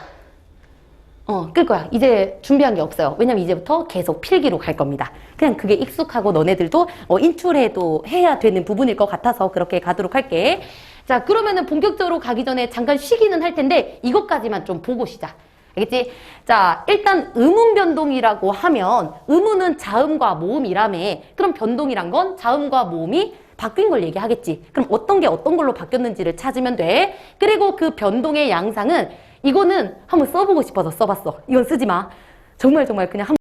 끌 거야. 이제 준비한 게 없어요. 왜냐면 이제부터 계속 필기로 갈 겁니다. 그냥 그게 익숙하고 너네들도 인출해도 해야 되는 부분일 것 같아서 그렇게 가도록 할게. 자, 그러면은 본격적으로 가기 전에 잠깐 쉬기는 할 텐데 이것까지만 좀 보고 쉬자. 알겠지? 자, 일단 음운 변동이라고 하면 음운은 자음과 모음이라며. 그럼 변동이란 건 자음과 모음이 바뀐 걸 얘기하겠지. 그럼 어떤 게 어떤 걸로 바뀌었는지를 찾으면 돼. 그리고 그 변동의 양상은 이거는 한번 써보고 싶어서 써봤어. 이건 쓰지 마. 정말 그냥 한번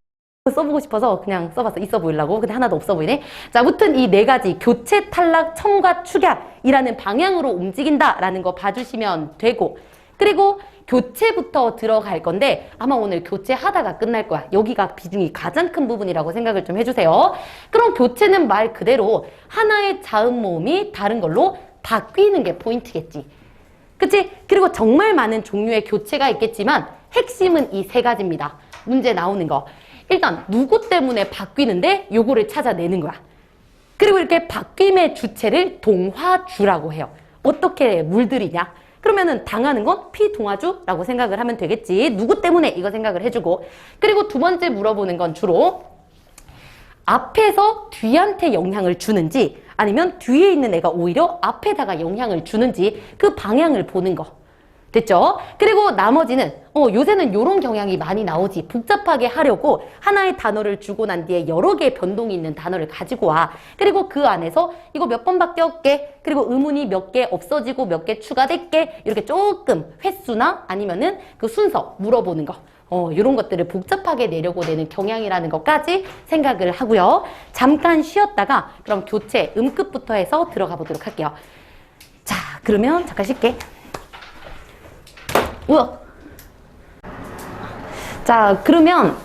써보고 싶어서 그냥 써봤어. 있어 보이려고. 근데 하나도 없어 보이네. 자, 아무튼 이 네 가지 교체, 탈락, 첨가, 축약이라는 방향으로 움직인다라는 거 봐주시면 되고, 그리고 교체부터 들어갈 건데 아마 오늘 교체하다가 끝날 거야. 여기가 비중이 가장 큰 부분이라고 생각을 좀 해주세요. 그럼 교체는 말 그대로 하나의 자음 모음이 다른 걸로 바뀌는 게 포인트겠지. 그치? 그리고 정말 많은 종류의 교체가 있겠지만 핵심은 이 세 가지입니다. 문제 나오는 거. 일단 누구 때문에 바뀌는데 요거를 찾아내는 거야. 그리고 이렇게 바뀜의 주체를 동화주라고 해요. 어떻게 물들이냐? 그러면은 당하는 건 피동화주라고 생각을 하면 되겠지. 누구 때문에 이거 생각을 해주고. 그리고 두 번째 물어보는 건 주로 앞에서 뒤한테 영향을 주는지 아니면 뒤에 있는 애가 오히려 앞에다가 영향을 주는지 그 방향을 보는 거. 됐죠? 그리고 나머지는 요새는 요런 경향이 많이 나오지. 복잡하게 하려고 하나의 단어를 주고 난 뒤에 여러 개의 변동이 있는 단어를 가지고 와. 그리고 그 안에서 이거 몇 번 바뀌었게, 그리고 의문이 몇 개 없어지고 몇 개 추가됐게, 이렇게 조금 횟수나 아니면은 그 순서 물어보는 거. 요런 것들을 복잡하게 내려고 내는 경향이라는 것까지 생각을 하고요. 잠깐 쉬었다가 그럼 교체 음급부터 해서 들어가 보도록 할게요. 자, 그러면 잠깐 쉴게. 우와. 자, 그러면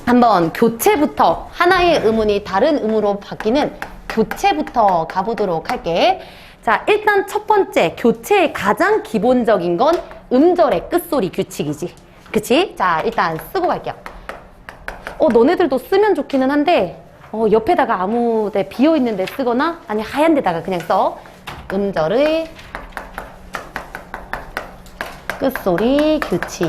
한번 교체부터, 하나의 음운이 다른 음으로 바뀌는 교체부터 가보도록 할게. 자, 일단 첫 번째 교체의 가장 기본적인 건 음절의 끝소리 규칙이지. 그치? 자, 일단 쓰고 갈게요. 너네들도 쓰면 좋기는 한데 옆에다가 아무 데 비어있는 데 쓰거나 아니 하얀 데다가 그냥 써. 음절의 끝소리 규칙.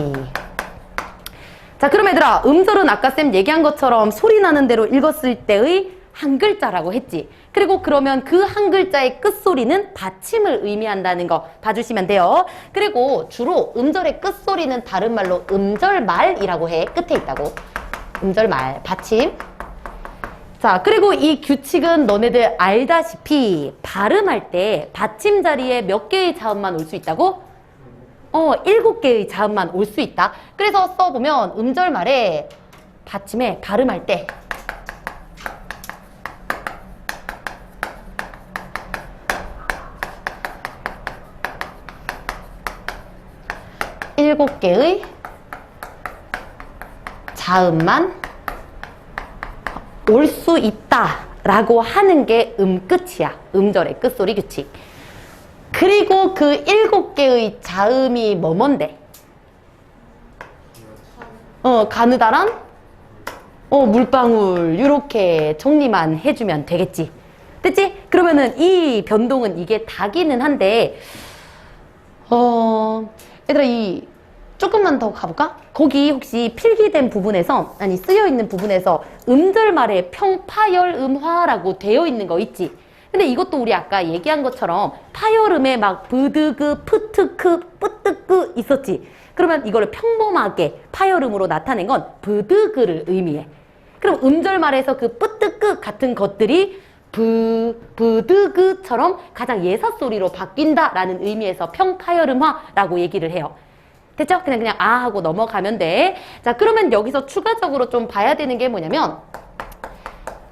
자, 그럼 얘들아, 음절은 아까 쌤 얘기한 것처럼 소리 나는 대로 읽었을 때의 한 글자라고 했지. 그리고 그러면 그 한 글자의 끝소리는 받침을 의미한다는 거 봐주시면 돼요. 그리고 주로 음절의 끝소리는 다른 말로 음절말이라고 해. 끝에 있다고. 음절말, 받침. 자, 그리고 이 규칙은 너네들 알다시피 발음할 때 받침 자리에 몇 개의 자음만 올 수 있다고? 7개의 자음만 올 수 있다. 그래서 써보면 음절말에 받침에 발음할 때 일곱 개의 자음만 올 수 있다라고 하는 게 끝이야. 음절의 끝소리 규칙. 그리고 그 7개의 자음이 뭔데? 가느다란? 물방울. 이렇게 정리만 해주면 되겠지. 됐지? 그러면은 이 변동은 이게 다기는 한데, 얘들아, 조금만 더 가볼까? 거기 혹시 필기된 부분에서, 아니, 쓰여있는 부분에서 음절말에 평파열음화라고 되어 있는 거 있지? 근데 이것도 우리 아까 얘기한 것처럼 파열음에 막 브드그, 프트크, 뿌뜨크 있었지? 그러면 이거를 평범하게 파열음으로 나타낸 건 브드그를 의미해. 그럼 음절말에서 그 뿌뜨크 같은 것들이 브드그처럼 가장 예사소리로 바뀐다라는 의미에서 평파열음화라고 얘기를 해요. 됐죠? 그냥 아 하고 넘어가면 돼. 자, 그러면 여기서 추가적으로 좀 봐야 되는 게 뭐냐면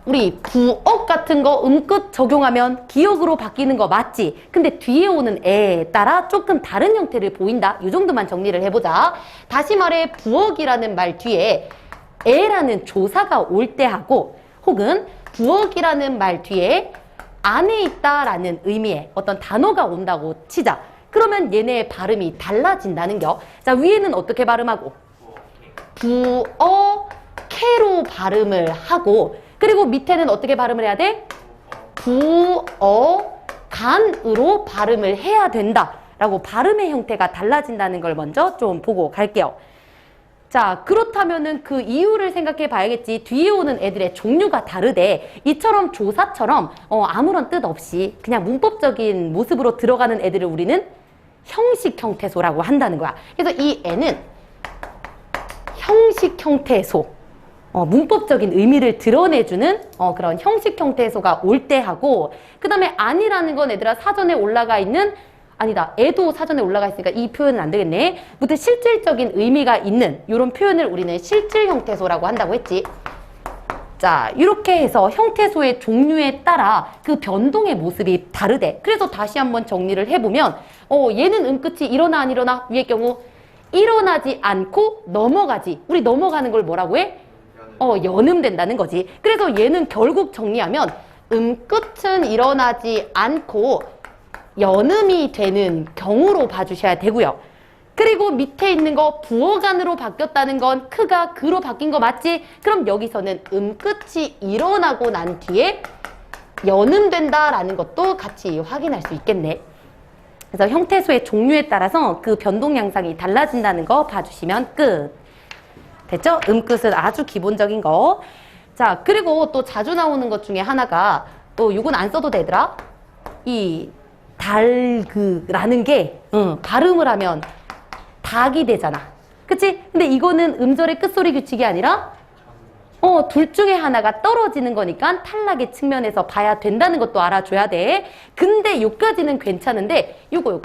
우리 부억 같은 거 음끝 적용하면 기억으로 바뀌는 거 맞지? 근데 뒤에 오는 애에 따라 조금 다른 형태를 보인다. 이 정도만 정리를 해보자. 다시 말해 부억이라는 말 뒤에 애라는 조사가 올 때 하고 혹은 부억이라는 말 뒤에 안에 있다라는 의미의 어떤 단어가 온다고 치자. 그러면 얘네의 발음이 달라진다는 겨. 자, 위에는 어떻게 발음하고? 부어케로 발음을 하고 그리고 밑에는 어떻게 발음을 해야 돼? 부어간으로 발음을 해야 된다라고 발음의 형태가 달라진다는 걸 먼저 좀 보고 갈게요. 자, 그렇다면은 그 이유를 생각해 봐야겠지. 뒤에 오는 애들의 종류가 다르대. 이처럼 조사처럼 아무런 뜻 없이 그냥 문법적인 모습으로 들어가는 애들을 우리는 형식 형태소라고 한다는 거야. 그래서 이 애는 형식 형태소. 문법적인 의미를 드러내주는 그런 형식 형태소가 올 때 하고 그 다음에 아니라는 건 얘들아 사전에 올라가 있는 아니다. 애도 사전에 올라가 있으니까 이 표현은 안 되겠네. 무튼 실질적인 의미가 있는 이런 표현을 우리는 실질 형태소라고 한다고 했지. 자, 이렇게 해서 형태소의 종류에 따라 그 변동의 모습이 다르대. 그래서 다시 한번 정리를 해보면 얘는 음끝이 일어나 안 일어나? 위의 경우 일어나지 않고 넘어가지. 우리 넘어가는 걸 뭐라고 해? 연음된다는 거지. 그래서 얘는 결국 정리하면 음끝은 일어나지 않고 연음이 되는 경우로 봐주셔야 되고요. 그리고 밑에 있는 거 부어간으로 바뀌었다는 건 크가 그로 바뀐 거 맞지? 그럼 여기서는 음끝이 일어나고 난 뒤에 연음된다라는 것도 같이 확인할 수 있겠네. 그래서 형태소의 종류에 따라서 그 변동 양상이 달라진다는 거 봐주시면 끝. 됐죠? 음끝은 아주 기본적인 거. 자, 그리고 또 자주 나오는 것 중에 하나가 또 이건 안 써도 되더라. 이 달그라는 게 발음을 하면 닭이 되잖아. 그치? 근데 이거는 음절의 끝소리 규칙이 아니라 둘 중에 하나가 떨어지는 거니까 탈락의 측면에서 봐야 된다는 것도 알아줘야 돼. 근데 요까지는 괜찮은데 요거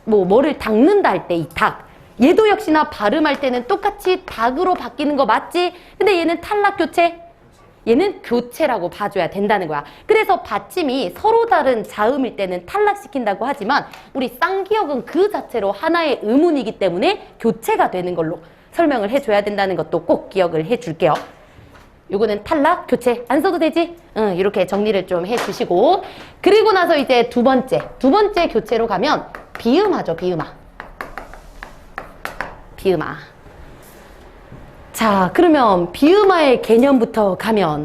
뭐를 닦는다 할 때 이 닭, 얘도 역시나 발음할 때는 똑같이 닭으로 바뀌는 거 맞지? 근데 얘는 탈락 교체, 얘는 교체라고 봐줘야 된다는 거야. 그래서 받침이 서로 다른 자음일 때는 탈락시킨다고 하지만 우리 쌍기역은 그 자체로 하나의 의문이기 때문에 교체가 되는 걸로 설명을 해줘야 된다는 것도 꼭 기억을 해줄게요. 요거는 탈락, 교체 안 써도 되지? 이렇게 정리를 좀 해주시고, 그리고 나서 이제 두 번째 교체로 가면 비음하죠. 비음하. 자, 그러면 비음하의 개념부터 가면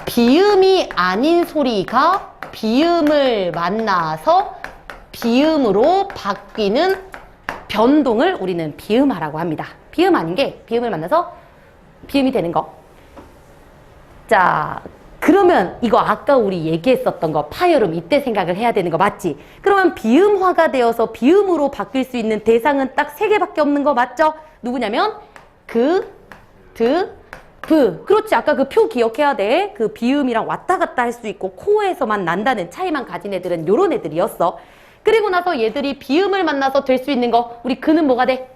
비음이 아닌 소리가 비음을 만나서 비음으로 바뀌는 변동을 우리는 비음하라고 합니다. 비음 아닌 게 비음을 만나서 비음이 되는 거. 자, 그러면 이거 아까 우리 얘기했었던 거 파열음 이때 생각을 해야 되는 거 맞지? 그러면 비음화가 되어서 비음으로 바뀔 수 있는 대상은 딱 3개밖에 없는 거 맞죠? 누구냐면 그, 드, 브. 그렇지. 아까 그 표 기억해야 돼. 그 비음이랑 왔다 갔다 할 수 있고 코에서만 난다는 차이만 가진 애들은 요런 애들이었어. 그리고 나서 얘들이 비음을 만나서 될 수 있는 거, 우리 그는 뭐가 돼?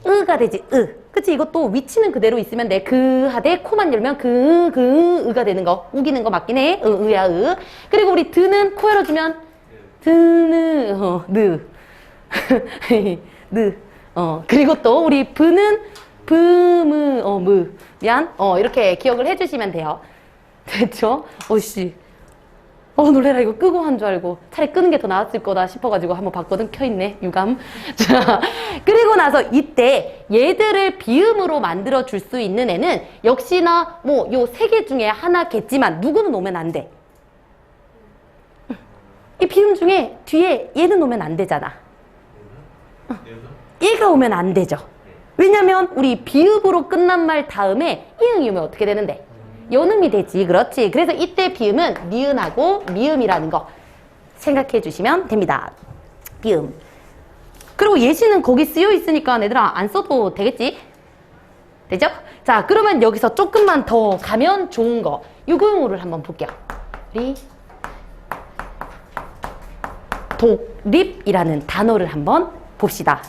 으가 되지. 그치? 이것도 위치는 그대로 있으면 돼. 그 하되 코만 열면 으가 되는 거. 우기는 거 맞긴 해. 으야. 그리고 우리 드는 코 열어주면 드는 느. 그리고 또 우리 브는 무. 미안. 이렇게 기억을 해주시면 돼요. 됐죠? 어이씨. 놀래라. 이거 끄고 한 줄 알고 차라리 끄는 게 더 나았을 거다 싶어가지고 한번 봤거든. 켜있네. 유감. 자, 그리고 나서 이때 얘들을 비음으로 만들어 줄 수 있는 애는 역시나 뭐 요 3개 중에 하나겠지만 누구는 오면 안 돼. 이 비음 중에 뒤에 얘는 오면 안 되잖아. 얘가 오면 안 되죠. 왜냐면 우리 비읍으로 끝난 말 다음에 이응이 오면 어떻게 되는데? 연음이 되지. 그렇지. 그래서 이때 비음은 니은하고 미음이라는 거 생각해 주시면 됩니다. 비음. 그리고 예시는 거기 쓰여 있으니까 얘들아 안 써도 되겠지? 되죠? 자, 그러면 여기서 조금만 더 가면 좋은 거 유고용어를 한번 볼게요. 우리 독립이라는 단어를 한번 봅시다.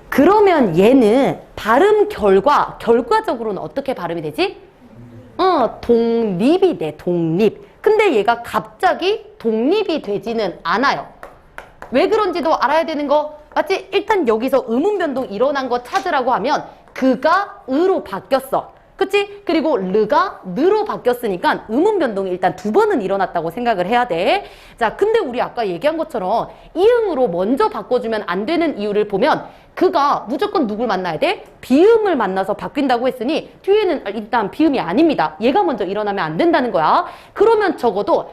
그러면 얘는 발음 결과적으로는 어떻게 발음이 되지? 독립이 돼, 독립. 근데 얘가 갑자기 독립이 되지는 않아요. 왜 그런지도 알아야 되는 거 맞지? 일단 여기서 음운 변동 일어난 거 찾으라고 하면 그가 으로 바뀌었어. 그치? 그리고 르가 느로 바뀌었으니까 음운 변동이 일단 2번은 일어났다고 생각을 해야 돼. 자, 근데 우리 아까 얘기한 것처럼 이응으로 먼저 바꿔주면 안 되는 이유를 보면 그가 무조건 누굴 만나야 돼? 비음을 만나서 바뀐다고 했으니 뒤에는 일단 비음이 아닙니다. 얘가 먼저 일어나면 안 된다는 거야. 그러면 적어도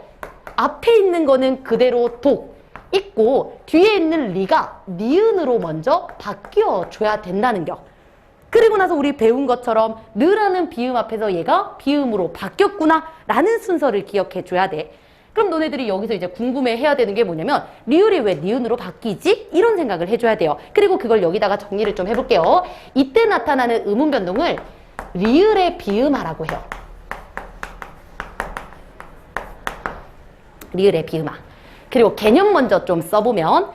앞에 있는 거는 그대로 독 있고 뒤에 있는 리가 니은으로 먼저 바뀌어줘야 된다는 겨. 그리고 나서 우리 배운 것처럼 느라는 비음 앞에서 얘가 비음으로 바뀌었구나 라는 순서를 기억해 줘야 돼. 그럼 너네들이 여기서 이제 궁금해 해야 되는 게 뭐냐면 리을이 왜 니은으로 바뀌지? 이런 생각을 해줘야 돼요. 그리고 그걸 여기다가 정리를 좀 해볼게요. 이때 나타나는 음운 변동을 리을의 비음하라고 해요. 리을의 비음하. 그리고 개념 먼저 좀 써보면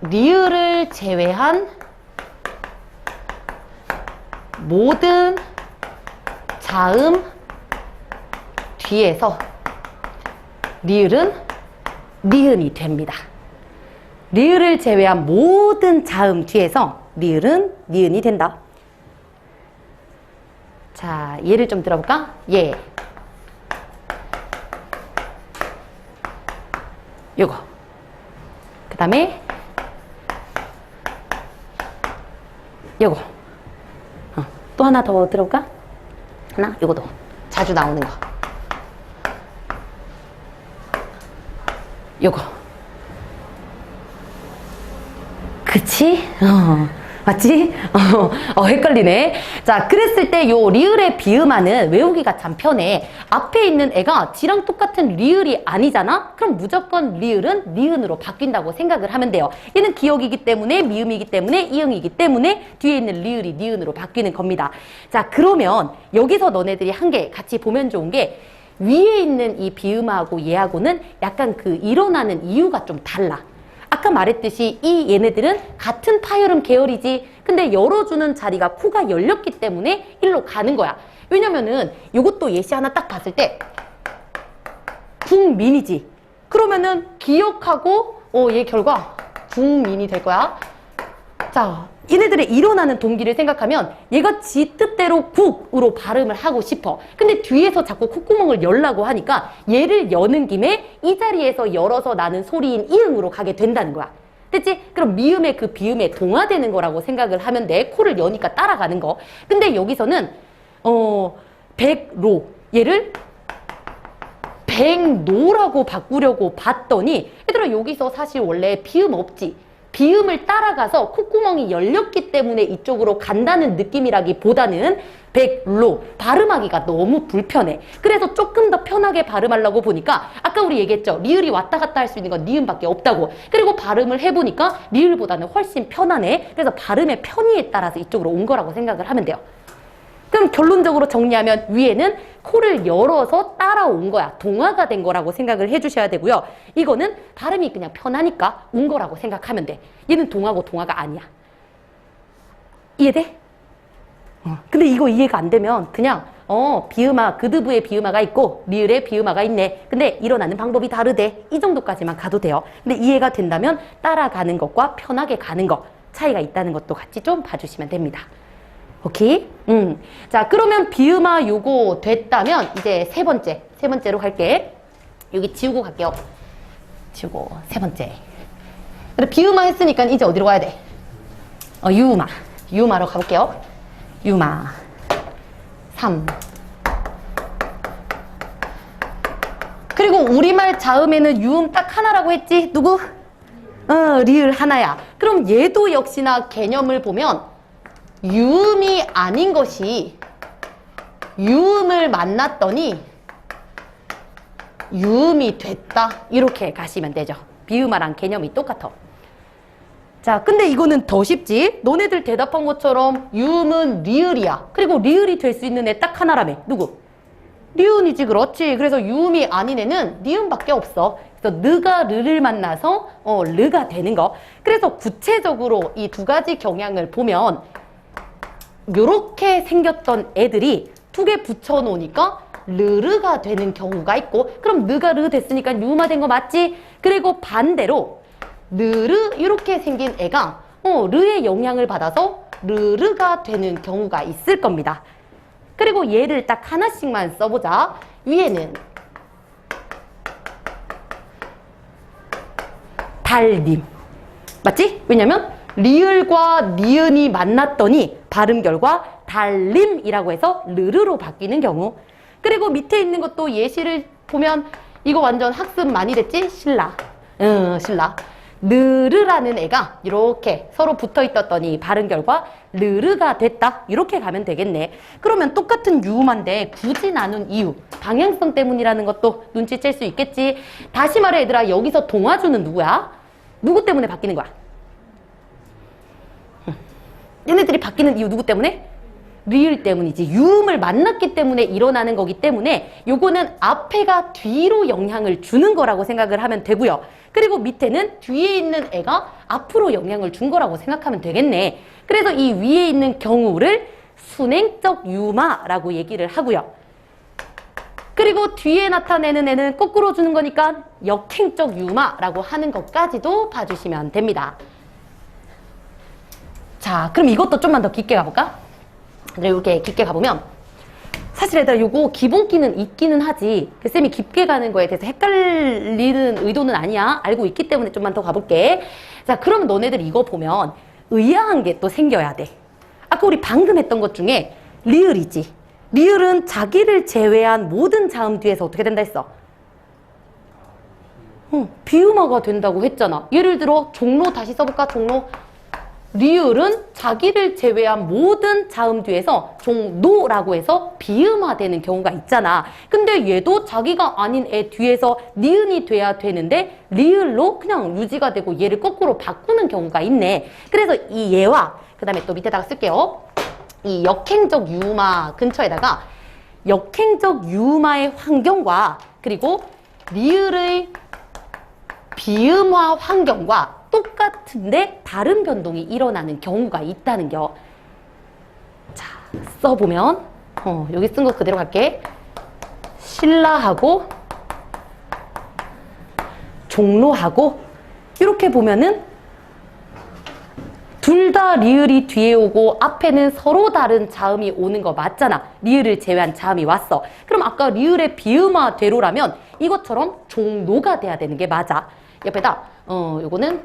리을을 제외한 모든 자음 뒤에서 리을은 니은이 됩니다. 리을을 제외한 모든 자음 뒤에서 리을은 니은이 된다. 자, 예를 좀 들어볼까? 예. 요거. 그 다음에 요거. 또 하나 더 들어볼까? 하나? 요거도. 자주 나오는 거. 요거. 그치? 맞지? 헷갈리네. 자, 그랬을 때 요 리을의 비음화는 외우기가 참 편해. 앞에 있는 애가 지랑 똑같은 리을이 아니잖아? 그럼 무조건 리을은 니은으로 바뀐다고 생각을 하면 돼요. 얘는 기억이기 때문에, 미음이기 때문에, 이응이기 때문에 뒤에 있는 리을이 니은으로 바뀌는 겁니다. 자, 그러면 여기서 너네들이 한 개 같이 보면 좋은 게 위에 있는 이 비음하고 얘하고는 약간 그 일어나는 이유가 좀 달라. 아까 말했듯이 이 얘네들은 같은 파열음 계열이지. 근데 열어주는 자리가 코가 열렸기 때문에 일로 가는 거야. 왜냐면은 이것도 예시 하나 딱 봤을 때 국민이지. 그러면은 기억하고 얘 결과 국민이 될 거야. 자, 얘네들의 일어나는 동기를 생각하면 얘가 지 뜻대로 국으로 발음을 하고 싶어. 근데 뒤에서 자꾸 콧구멍을 열라고 하니까 얘를 여는 김에 이 자리에서 열어서 나는 소리인 이응으로 가게 된다는 거야. 됐지? 그럼 미음의 그 비음에 동화되는 거라고 생각을 하면 돼. 코를 여니까 따라가는 거. 근데 여기서는 백로 얘를 백노라고 바꾸려고 봤더니 얘들아 여기서 사실 원래 비음 없지. 비음을 따라가서 콧구멍이 열렸기 때문에 이쪽으로 간다는 느낌이라기보다는 백로 발음하기가 너무 불편해. 그래서 조금 더 편하게 발음하려고 보니까 아까 우리 얘기했죠. 리을이 왔다 갔다 할 수 있는 건 니은밖에 없다고. 그리고 발음을 해보니까 리을보다는 훨씬 편하네. 그래서 발음의 편의에 따라서 이쪽으로 온 거라고 생각을 하면 돼요. 그럼 결론적으로 정리하면 위에는 코를 열어서 따라온 거야. 동화가 된 거라고 생각을 해주셔야 되고요. 이거는 발음이 그냥 편하니까 온 거라고 생각하면 돼. 얘는 동화고 동화가 아니야. 이해돼? 근데 이거 이해가 안 되면 그냥 비음화, 그드부의 비음화가 있고 리을의 비음화가 있네. 근데 일어나는 방법이 다르대. 이 정도까지만 가도 돼요. 근데 이해가 된다면 따라가는 것과 편하게 가는 것 차이가 있다는 것도 같이 좀 봐주시면 됩니다. 오케이? 자, 그러면 비음화 요거 됐다면 이제 세 번째로 갈게. 여기 지우고 갈게요. 지우고 세 번째. 비음화 했으니까 이제 어디로 가야 돼? 유음화로 가볼게요. 유마 3. 그리고 우리말 자음에는 유음 딱 하나라고 했지? 누구? 리을 하나야. 그럼 얘도 역시나 개념을 보면 유음이 아닌 것이 유음을 만났더니 유음이 됐다. 이렇게 가시면 되죠. 비음화랑 개념이 똑같아. 자, 근데 이거는 더 쉽지? 너네들 대답한 것처럼 유음은 리을이야. 그리고 리을이 될 수 있는 애 딱 하나라며. 누구? 리은이지. 그렇지. 그래서 유음이 아닌 애는 니은밖에 없어. 그래서 느가 르를 만나서 르가 되는 거. 그래서 구체적으로 이 두 가지 경향을 보면 요렇게 생겼던 애들이 두 개 붙여놓으니까 르르가 되는 경우가 있고, 그럼 느가 르 됐으니까 유음화 된 거 맞지? 그리고 반대로 르르 이렇게 생긴 애가 르의 영향을 받아서 르르가 되는 경우가 있을 겁니다. 그리고 얘를 딱 하나씩만 써보자. 위에는 달님. 맞지? 왜냐면 리을과 니은이 만났더니 발음 결과 달림이라고 해서 르르로 바뀌는 경우. 그리고 밑에 있는 것도 예시를 보면 이거 완전 학습 많이 됐지? 신라. 신라. 르르라는 애가 이렇게 서로 붙어 있었더니 발음 결과 르르가 됐다. 이렇게 가면 되겠네. 그러면 똑같은 유음한데 굳이 나눈 이유, 방향성 때문이라는 것도 눈치챌 수 있겠지. 다시 말해 얘들아, 여기서 동화주는 누구야? 누구 때문에 바뀌는 거야? 얘네들이 바뀌는 이유 누구 때문에? 리을 때문이지. 유음을 만났기 때문에 일어나는 거기 때문에 요거는 앞에가 뒤로 영향을 주는 거라고 생각을 하면 되고요. 그리고 밑에는 뒤에 있는 애가 앞으로 영향을 준 거라고 생각하면 되겠네. 그래서 이 위에 있는 경우를 순행적 유마라고 얘기를 하고요. 그리고 뒤에 나타내는 애는 거꾸로 주는 거니까 역행적 유마라고 하는 것까지도 봐주시면 됩니다. 자, 그럼 이것도 좀만 더 깊게 가볼까? 이렇게 깊게 가보면 사실 얘들아 요거 기본기는 있기는 하지 쌤이 깊게 가는 거에 대해서 헷갈리는 의도는 아니야. 알고 있기 때문에 좀만 더 가볼게. 자, 그러면 너네들 이거 보면 의아한 게 또 생겨야 돼. 아까 우리 방금 했던 것 중에 리을이지. 리을은 자기를 제외한 모든 자음 뒤에서 어떻게 된다 했어? 비음화가 된다고 했잖아. 예를 들어 종로 다시 써볼까? 종로. 리을은 자기를 제외한 모든 자음 뒤에서 종노라고 해서 비음화되는 경우가 있잖아. 근데 얘도 자기가 아닌 애 뒤에서 니은이 돼야 되는데 리을로 그냥 유지가 되고 얘를 거꾸로 바꾸는 경우가 있네. 그래서 이 얘와 그 다음에 또 밑에다가 쓸게요. 이 역행적 유마 근처에다가 역행적 유마의 환경과 그리고 리을의 비음화 환경과 똑같은데 다른 변동이 일어나는 경우가 있다는 겨. 자, 써보면 여기 쓴 거 그대로 갈게. 신라하고 종로하고 이렇게 보면은 둘 다 리을이 뒤에 오고 앞에는 서로 다른 자음이 오는 거 맞잖아. 리을을 제외한 자음이 왔어. 그럼 아까 리을의 비음화 대로라면 이것처럼 종노가 돼야 되는 게 맞아. 옆에다 요거는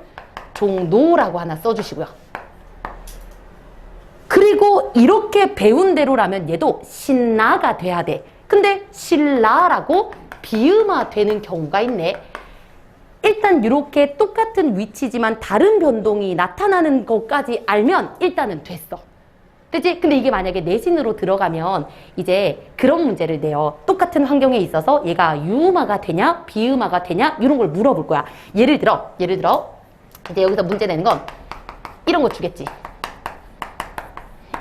종노라고 하나 써주시고요. 그리고 이렇게 배운 대로라면 얘도 신라가 돼야 돼. 근데 신라라고 비음화 되는 경우가 있네. 일단 이렇게 똑같은 위치지만 다른 변동이 나타나는 것까지 알면 일단은 됐어. 그치? 근데 이게 만약에 내신으로 들어가면 이제 그런 문제를 내요. 똑같은 환경에 있어서 얘가 유음화가 되냐 비음화가 되냐 이런 걸 물어볼 거야. 예를 들어 이제 여기서 문제 내는 건 이런 거 주겠지.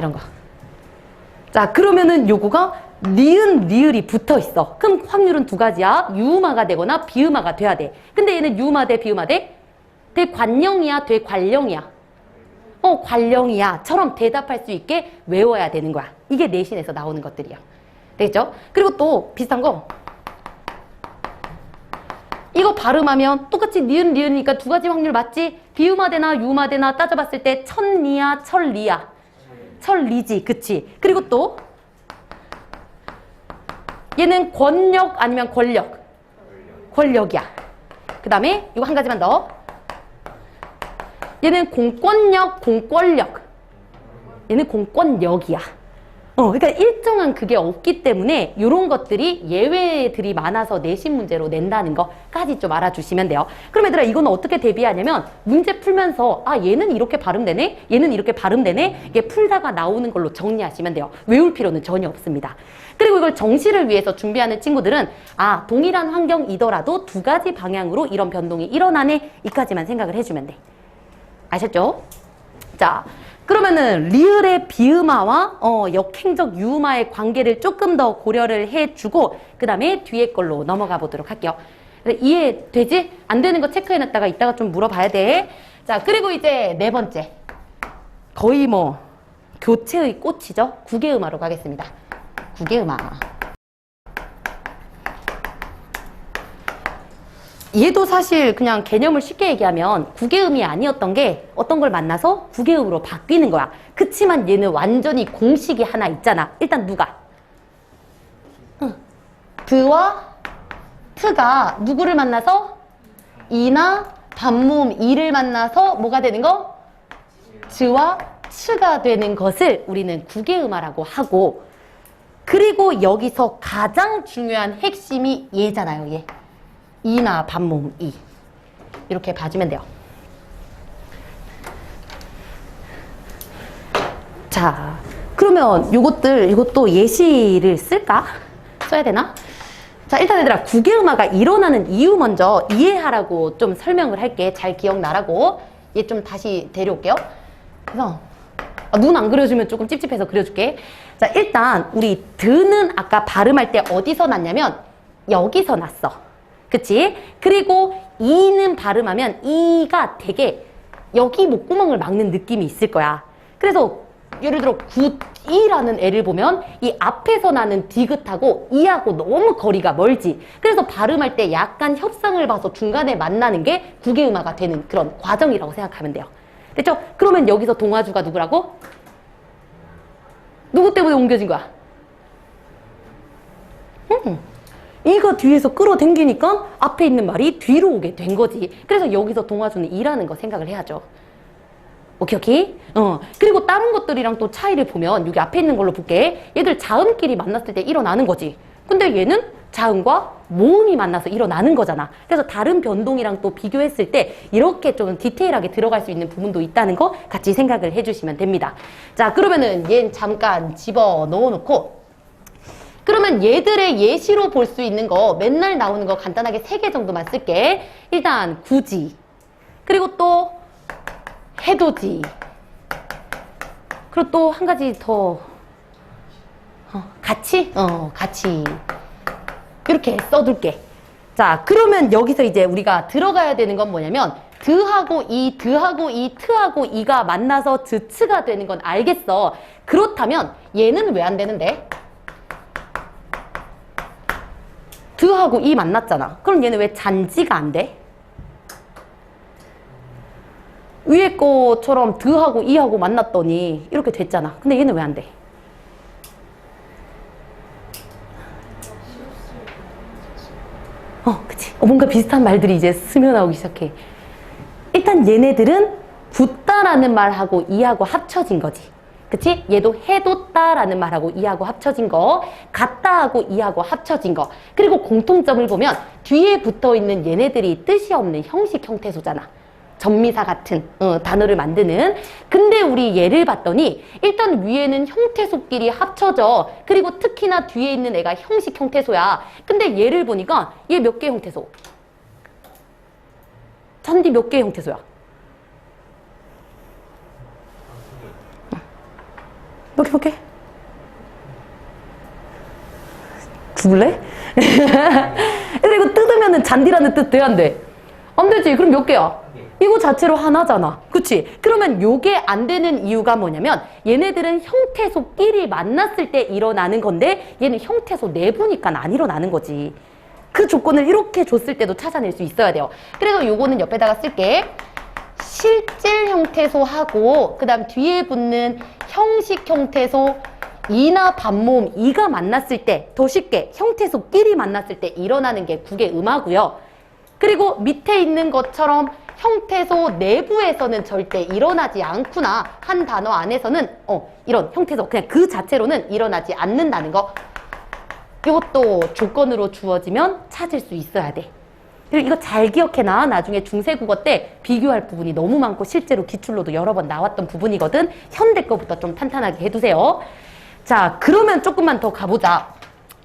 이런 거. 자, 그러면은 요거가 니은, 리을이 붙어 있어. 그럼 확률은 두 가지야. 유음화가 되거나 비음화가 돼야 돼. 근데 얘는 유음화 돼, 비음화 돼? 대관령이야, 대관령이야? 관령이야. 처럼 대답할 수 있게 외워야 되는 거야. 이게 내신에서 나오는 것들이야. 되겠죠? 그리고 또 비슷한 거. 이거 발음하면 똑같이 니은, 리은이니까 두 가지 확률 맞지? 비음화 되나 유음화 되나 따져봤을 때 천리야, 철리야. 철리지, 그치? 그리고 또 얘는 권력 아니면 권력? 권력이야. 그 다음에 이거 한 가지만 더. 얘는 공권력, 공권력. 얘는 공권력이야. 그러니까 일정한 그게 없기 때문에 이런 것들이 예외들이 많아서 내신 문제로 낸다는 거까지 좀 알아주시면 돼요. 그럼 얘들아 이거는 어떻게 대비하냐면 문제 풀면서 얘는 이렇게 발음되네? 얘는 이렇게 발음되네? 이게 풀다가 나오는 걸로 정리하시면 돼요. 외울 필요는 전혀 없습니다. 그리고 이걸 정시를 위해서 준비하는 친구들은 동일한 환경이더라도 두 가지 방향으로 이런 변동이 일어나네 이까지만 생각을 해주면 돼. 아셨죠? 자, 그러면은 리을의 비음화와 역행적 유음화의 관계를 조금 더 고려를 해주고 그 다음에 뒤에 걸로 넘어가 보도록 할게요. 이해되지? 안 되는 거 체크해놨다가 이따가 좀 물어봐야 돼. 자, 그리고 이제 네 번째. 거의 뭐 교체의 꽃이죠. 국외음화로 가겠습니다. 국외음화. 얘도 사실 그냥 개념을 쉽게 얘기하면 국외음이 아니었던 게 어떤 걸 만나서 국외음으로 바뀌는 거야. 그치만 얘는 완전히 공식이 하나 있잖아. 일단 누가? 드와 트가 누구를 만나서? 이나 반모음 이를 만나서 뭐가 되는 거? 즈와 츠가 되는 것을 우리는 국외음화라고 하고 그리고 여기서 가장 중요한 핵심이 얘잖아요. 얘. 이나 반모음 이 이렇게 봐주면 돼요. 자, 그러면 이것도 예시를 쓸까? 써야 되나? 자, 일단 얘들아 국외음화가 일어나는 이유 먼저 이해하라고 좀 설명을 할게. 잘 기억나라고. 얘 좀 다시 데려올게요. 그래서 눈 안 그려주면 조금 찝찝해서 그려줄게. 자, 일단 우리 드는 아까 발음할 때 어디서 났냐면 여기서 났어. 그치? 그리고 이는 발음하면 이가 되게 여기 목구멍을 막는 느낌이 있을 거야. 그래서 예를 들어 이라는 애를 보면 이 앞에서 나는 디귿하고 이하고 너무 거리가 멀지. 그래서 발음할 때 약간 협상을 봐서 중간에 만나는 게 국외음화가 되는 그런 과정이라고 생각하면 돼요. 됐죠? 그러면 여기서 동화주가 누구라고? 누구 때문에 옮겨진 거야? 이가 뒤에서 끌어당기니까 앞에 있는 말이 뒤로 오게 된 거지. 그래서 여기서 동화주는 이라는 거 생각을 해야죠. 오케이? 그리고 다른 것들이랑 또 차이를 보면 여기 앞에 있는 걸로 볼게. 얘들 자음끼리 만났을 때 일어나는 거지. 근데 얘는 자음과 모음이 만나서 일어나는 거잖아. 그래서 다른 변동이랑 또 비교했을 때 이렇게 좀 디테일하게 들어갈 수 있는 부분도 있다는 거 같이 생각을 해주시면 됩니다. 자, 그러면은 얘는 잠깐 집어 넣어놓고, 그러면 얘들의 예시로 볼 수 있는 거 맨날 나오는 거 간단하게 3개 정도만 쓸게. 일단 굳이, 그리고 또 해도지, 그리고 또 한 가지 더 같이? 같이 이렇게 써둘게. 자, 그러면 여기서 이제 우리가 들어가야 되는 건 뭐냐면 드하고 이, 트하고 이가 만나서 드츠가 되는 건 알겠어. 그렇다면 얘는 왜 안 되는데? 드하고 이 만났잖아. 그럼 얘는 왜 잔지가 안 돼? 위에 거처럼 드하고 이하고 만났더니 이렇게 됐잖아. 근데 얘는 왜 안 돼? 그치. 뭔가 비슷한 말들이 이제 스며나오기 시작해. 일단 얘네들은 붙다라는 말하고 이하고 합쳐진 거지. 그치? 얘도 해뒀다라는 말하고 이하고 합쳐진 거, 같다하고 이하고 합쳐진 거. 그리고 공통점을 보면 뒤에 붙어있는 얘네들이 뜻이 없는 형식 형태소잖아. 전미사 같은 단어를 만드는. 근데 우리 얘를 봤더니 일단 위에는 형태소끼리 합쳐져. 그리고 특히나 뒤에 있는 애가 형식 형태소야. 근데 얘를 보니까 얘 몇 개 형태소? 잔디 몇 개 형태소야? 몇 개? 죽을래? 그리고 뜯으면은 잔디라는 뜻 돼야 안 돼? 안 되지. 그럼 몇 개야? 이거 자체로 하나잖아. 그치? 그러면 요게 안 되는 이유가 뭐냐면 얘네들은 형태소끼리 만났을 때 일어나는 건데 얘는 형태소 내부니까 안 일어나는 거지. 그 조건을 이렇게 줬을 때도 찾아낼 수 있어야 돼요. 그래서 요거는 옆에다가 쓸게. 실질 형태소하고 그 다음 뒤에 붙는 형식 형태소 이나 반모음 이가 만났을 때 더 쉽게 형태소끼리 만났을 때 일어나는 게 국외음화고요. 그리고 밑에 있는 것처럼 형태소 내부에서는 절대 일어나지 않구나. 한 단어 안에서는 이런 형태소 그냥 그 자체로는 일어나지 않는다는 거. 이것도 조건으로 주어지면 찾을 수 있어야 돼. 그리고 이거 잘 기억해놔. 나중에 중세국어 때 비교할 부분이 너무 많고 실제로 기출로도 여러 번 나왔던 부분이거든. 현대 거부터 좀 탄탄하게 해두세요. 자, 그러면 조금만 더 가보자.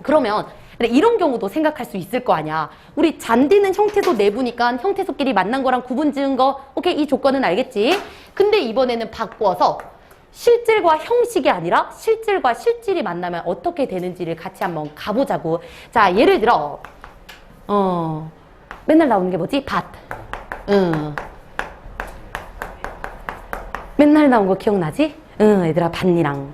그러면 이런 경우도 생각할 수 있을 거 아니야. 우리 잔디는 형태소 내부니까 형태소끼리 만난 거랑 구분 지은 거 오케이, 이 조건은 알겠지. 근데 이번에는 바꾸어서 실질과 형식이 아니라 실질과 실질이 만나면 어떻게 되는지를 같이 한번 가보자고. 자, 예를 들어 맨날 나오는 게 뭐지? 밭. 맨날 나온 거 기억나지? 얘들아, 밭이랑.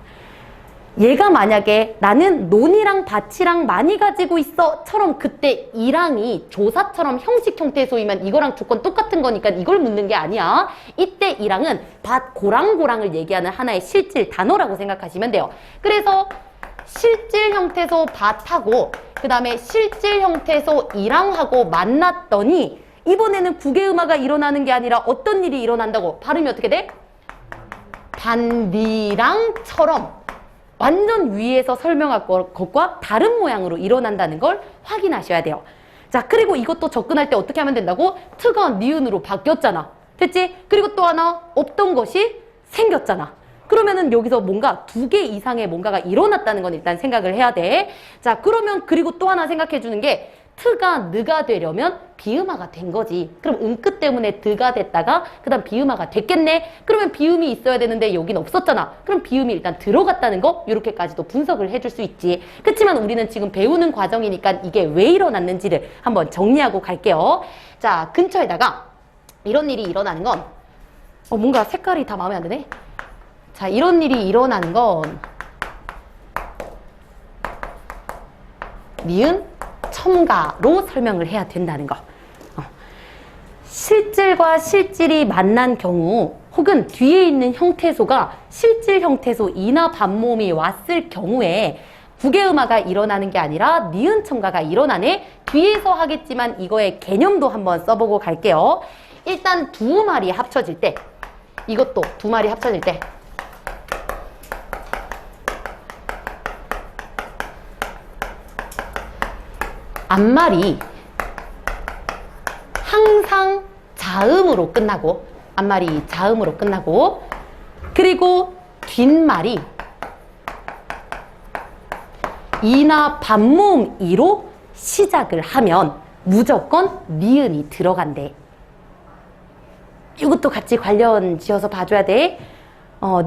얘가 만약에 나는 논이랑 밭이랑 많이 가지고 있어 처럼 그때 이랑이 조사처럼 형식 형태소이면 이거랑 조건 똑같은 거니까 이걸 묻는 게 아니야. 이때 이랑은 밭 고랑고랑을 얘기하는 하나의 실질 단어라고 생각하시면 돼요. 그래서 실질 형태소 밭하고 그 다음에 실질 형태소 이랑하고 만났더니 이번에는 국외음화가 일어나는 게 아니라 어떤 일이 일어난다고? 발음이 어떻게 돼? 반디랑처럼 완전 위에서 설명할 것과 다른 모양으로 일어난다는 걸 확인하셔야 돼요. 자, 그리고 이것도 접근할 때 어떻게 하면 된다고? 트가 니은으로 바뀌었잖아. 됐지? 그리고 또 하나 없던 것이 생겼잖아. 그러면은 여기서 뭔가 2개 이상의 뭔가가 일어났다는 건 일단 생각을 해야 돼. 자, 그러면 그리고 또 하나 생각해 주는 게 트가 느가 되려면 비음화가 된 거지. 그럼 음끝 때문에 드가 됐다가 그 다음 비음화가 됐겠네. 그러면 비음이 있어야 되는데 여긴 없었잖아. 그럼 비음이 일단 들어갔다는 거 이렇게까지도 분석을 해줄 수 있지. 그렇지만 우리는 지금 배우는 과정이니까 이게 왜 일어났는지를 한번 정리하고 갈게요. 자, 근처에다가 이런 일이 일어나는 건 뭔가 색깔이 다 마음에 안 드네. 자, 이런 일이 일어나는 건 니은 첨가로 설명을 해야 된다는 거. 실질과 실질이 만난 경우 혹은 뒤에 있는 형태소가 실질 형태소 이나 반모음이 왔을 경우에 국외음화가 일어나는 게 아니라 니은 첨가가 일어나네. 뒤에서 하겠지만 이거의 개념도 한번 써보고 갈게요. 일단 두 말이 합쳐질 때, 이것도 두 말이 합쳐질 때 앞말이 항상 자음으로 끝나고, 앞말이 자음으로 끝나고, 그리고 뒷말이 이나 반모음 이로 시작을 하면 무조건 니은이 들어간대. 이것도 같이 관련 지어서 봐줘야 돼.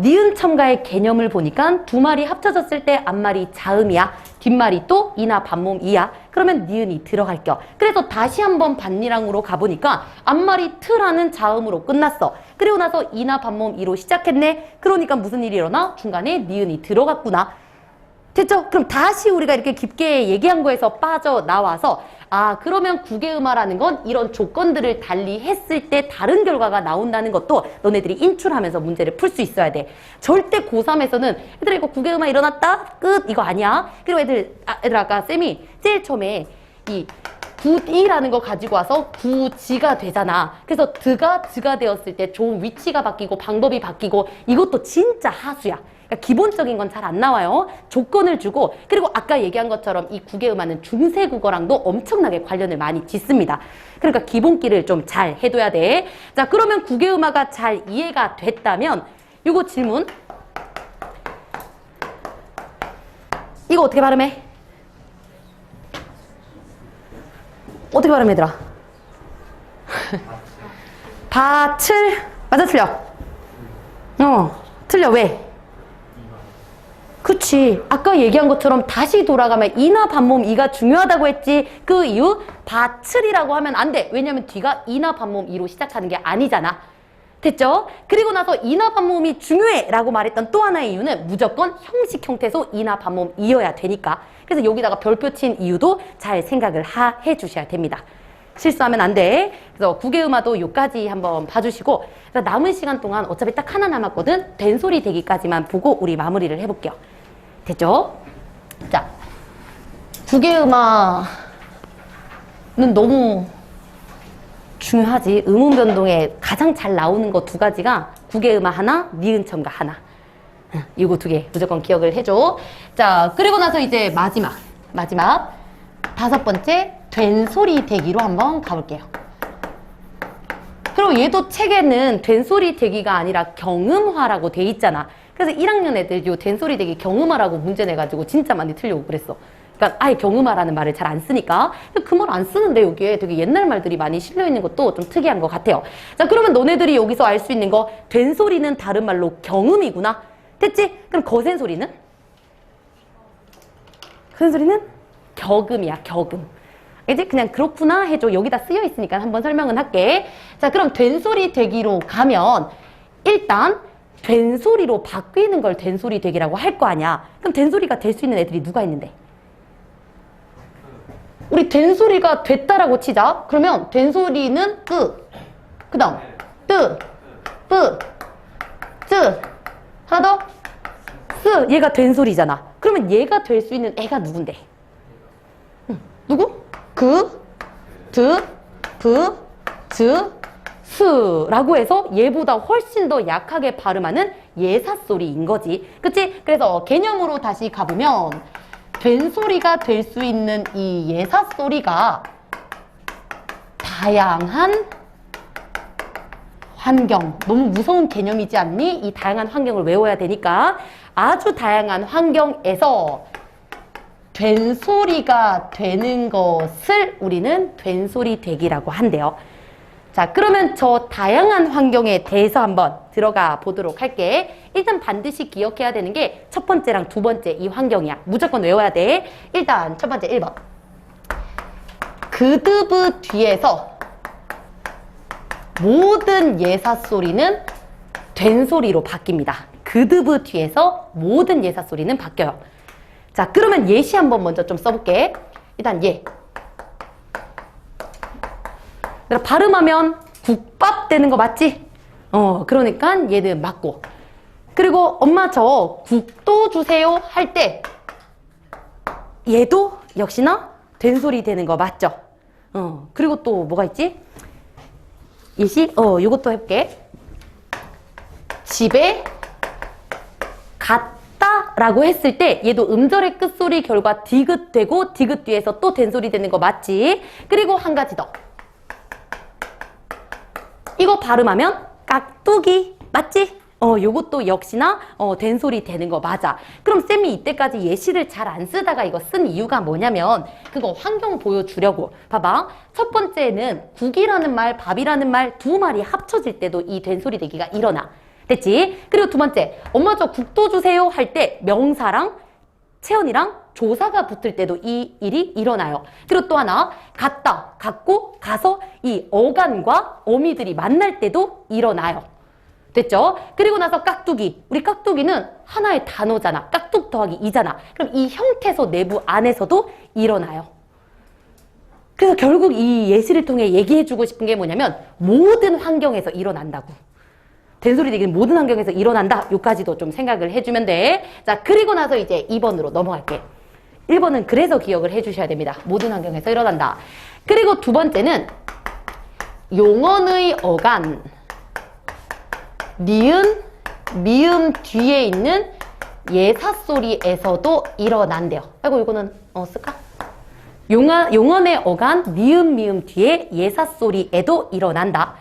니은 첨가의 개념을 보니까 두 말이 합쳐졌을 때 앞말이 자음이야. 뒷말이 또 이나 반모음 이야. 그러면 니은이 들어갈 겨. 그래서 다시 한번 반니랑으로 가보니까 앞말이 트라는 자음으로 끝났어. 그리고 나서 이나 반모음 이로 시작했네. 그러니까 무슨 일이 일어나? 중간에 니은이 들어갔구나. 됐죠? 그럼 다시 우리가 이렇게 깊게 얘기한 거에서 빠져나와서 그러면 국외음화라는 건 이런 조건들을 달리 했을 때 다른 결과가 나온다는 것도 너네들이 인출하면서 문제를 풀 수 있어야 돼. 절대 고3에서는 얘들아 이거 국외음화 일어났다? 끝! 이거 아니야. 그리고 애들 아까 쌤이 제일 처음에 이 구이라는 거 가지고 와서 구지가 되잖아. 그래서 드가 즈가 되었을 때 좋은 위치가 바뀌고 방법이 바뀌고 이것도 진짜 하수야. 그러니까 기본적인 건 잘 안 나와요. 조건을 주고, 그리고 아까 얘기한 것처럼 이 국외음화는 중세국어랑도 엄청나게 관련을 많이 짓습니다. 그러니까 기본기를 좀 잘 해둬야 돼. 자, 그러면 국외음화가 잘 이해가 됐다면 요거 질문. 이거 어떻게 발음해? 어떻게 발음해, 얘들아? 밭을 맞아, 틀려? 틀려. 왜? 그치. 아까 얘기한 것처럼 다시 돌아가면 이나 반모음 이가 중요하다고 했지. 그 이유 밭을이라고 하면 안 돼. 왜냐면 뒤가 이나 반모음 이로 시작하는 게 아니잖아. 됐죠? 그리고 나서 이나 반모음이 중요해 라고 말했던 또 하나의 이유는 무조건 형식 형태소 이나 반모음 이어야 되니까. 그래서 여기다가 별표 친 이유도 잘 생각을 해 주셔야 됩니다. 실수하면 안 돼. 그래서 국외음화도 요까지 한번 봐주시고, 남은 시간 동안 어차피 딱 하나 남았거든. 된소리 대기까지만 보고 우리 마무리를 해볼게요. 됐죠? 자, 국외음화는 너무 중요하지. 음운 변동에 가장 잘 나오는 거 두 가지가 국외음화 하나, 니은 첨가 하나. 이거 두 개 무조건 기억을 해줘. 자, 그리고 나서 이제 마지막 다섯 번째 된소리 대기로 한번 가볼게요. 그리고 얘도 책에는 된소리 대기가 아니라 경음화라고 돼 있잖아. 그래서 1학년 애들 요 된소리 대기 경음화라고 문제 내가지고 진짜 많이 틀려오고 그랬어. 그러니까 아예 경음화라는 말을 잘 안 쓰니까. 그 말 안 쓰는데 여기에 되게 옛날 말들이 많이 실려있는 것도 좀 특이한 것 같아요. 자, 그러면 너네들이 여기서 알 수 있는 거, 된소리는 다른 말로 경음이구나. 됐지? 그럼 거센소리는? 거센소리는 격음이야, 격음. 이제 그냥 그렇구나 해줘. 여기다 쓰여 있으니까 한번 설명은 할게. 자, 그럼 된소리 대기로 가면 일단 된소리로 바뀌는 걸 된소리 대기라고 할 거 아니야. 그럼 된소리가 될 수 있는 애들이 누가 있는데? 우리 된소리가 됐다라고 치자. 그러면 된소리는 끄, 그 다음 뜨, 뿌, 쯔, 하나 더 쓰. 얘가 된소리잖아. 그러면 얘가 될 수 있는 애가 누군데? 누구? 그, 드, 브, 즈, 스라고 해서 얘보다 훨씬 더 약하게 발음하는 예사소리인 거지. 그치? 그래서 개념으로 다시 가보면 된소리가 될 수 있는 이 예사소리가 다양한 환경, 너무 무서운 개념이지 않니? 이 다양한 환경을 외워야 되니까 아주 다양한 환경에서 된소리가 되는 것을 우리는 된소리 대기라고 한대요. 자, 그러면 저 다양한 환경에 대해서 한번 들어가 보도록 할게. 일단 반드시 기억해야 되는 게 첫 번째랑 두 번째 이 환경이야. 무조건 외워야 돼. 일단 첫 번째 1번. 그드브 뒤에서 모든 예사소리는 된소리로 바뀝니다. 그드브 뒤에서 모든 예사소리는 바뀌어요. 자, 그러면 예시 한번 먼저 좀 써볼게. 일단 얘. 그러니까 발음하면 국밥 되는 거 맞지? 그러니까 얘는 맞고. 그리고 엄마 저 국도 주세요 할 때 얘도 역시나 된소리 되는 거 맞죠? 그리고 또 뭐가 있지? 예시? 요것도 해볼게. 집에 갔다 라고 했을 때 얘도 음절의 끝소리 결과 디귿 되고 디귿 뒤에서 또 된소리 되는 거 맞지? 그리고 한 가지 더. 이거 발음하면 깍두기 맞지? 요것도 역시나 된소리 되는 거 맞아. 그럼 쌤이 이때까지 예시를 잘 안 쓰다가 이거 쓴 이유가 뭐냐면 그거 환경 보여주려고. 봐봐. 첫 번째는 국이라는 말, 밥이라는 말 두 말이 합쳐질 때도 이 된소리 되기가 일어나. 됐지? 그리고 두 번째, 엄마 저 국도 주세요 할 때 명사랑 채연이랑 조사가 붙을 때도 이 일이 일어나요. 그리고 또 하나, 갔다, 갔고, 가서 이 어간과 어미들이 만날 때도 일어나요. 됐죠? 그리고 나서 깍두기. 우리 깍두기는 하나의 단어잖아. 깍둑 더하기 이잖아. 그럼 이 형태소 내부 안에서도 일어나요. 그래서 결국 이 예시를 통해 얘기해주고 싶은 게 뭐냐면 모든 환경에서 일어난다고. 된소리 되기는 모든 환경에서 일어난다. 요까지도 좀 생각을 해주면 돼. 자, 그리고 나서 이제 2번으로 넘어갈게. 1번은 그래서 기억을 해주셔야 됩니다. 모든 환경에서 일어난다. 그리고 두 번째는 용언의 어간, 니은, 미음 뒤에 있는 예사소리에서도 일어난대요. 아이고 이거는 쓸까? 용언의 어간, 니은, 미음 뒤에 예사소리에도 일어난다.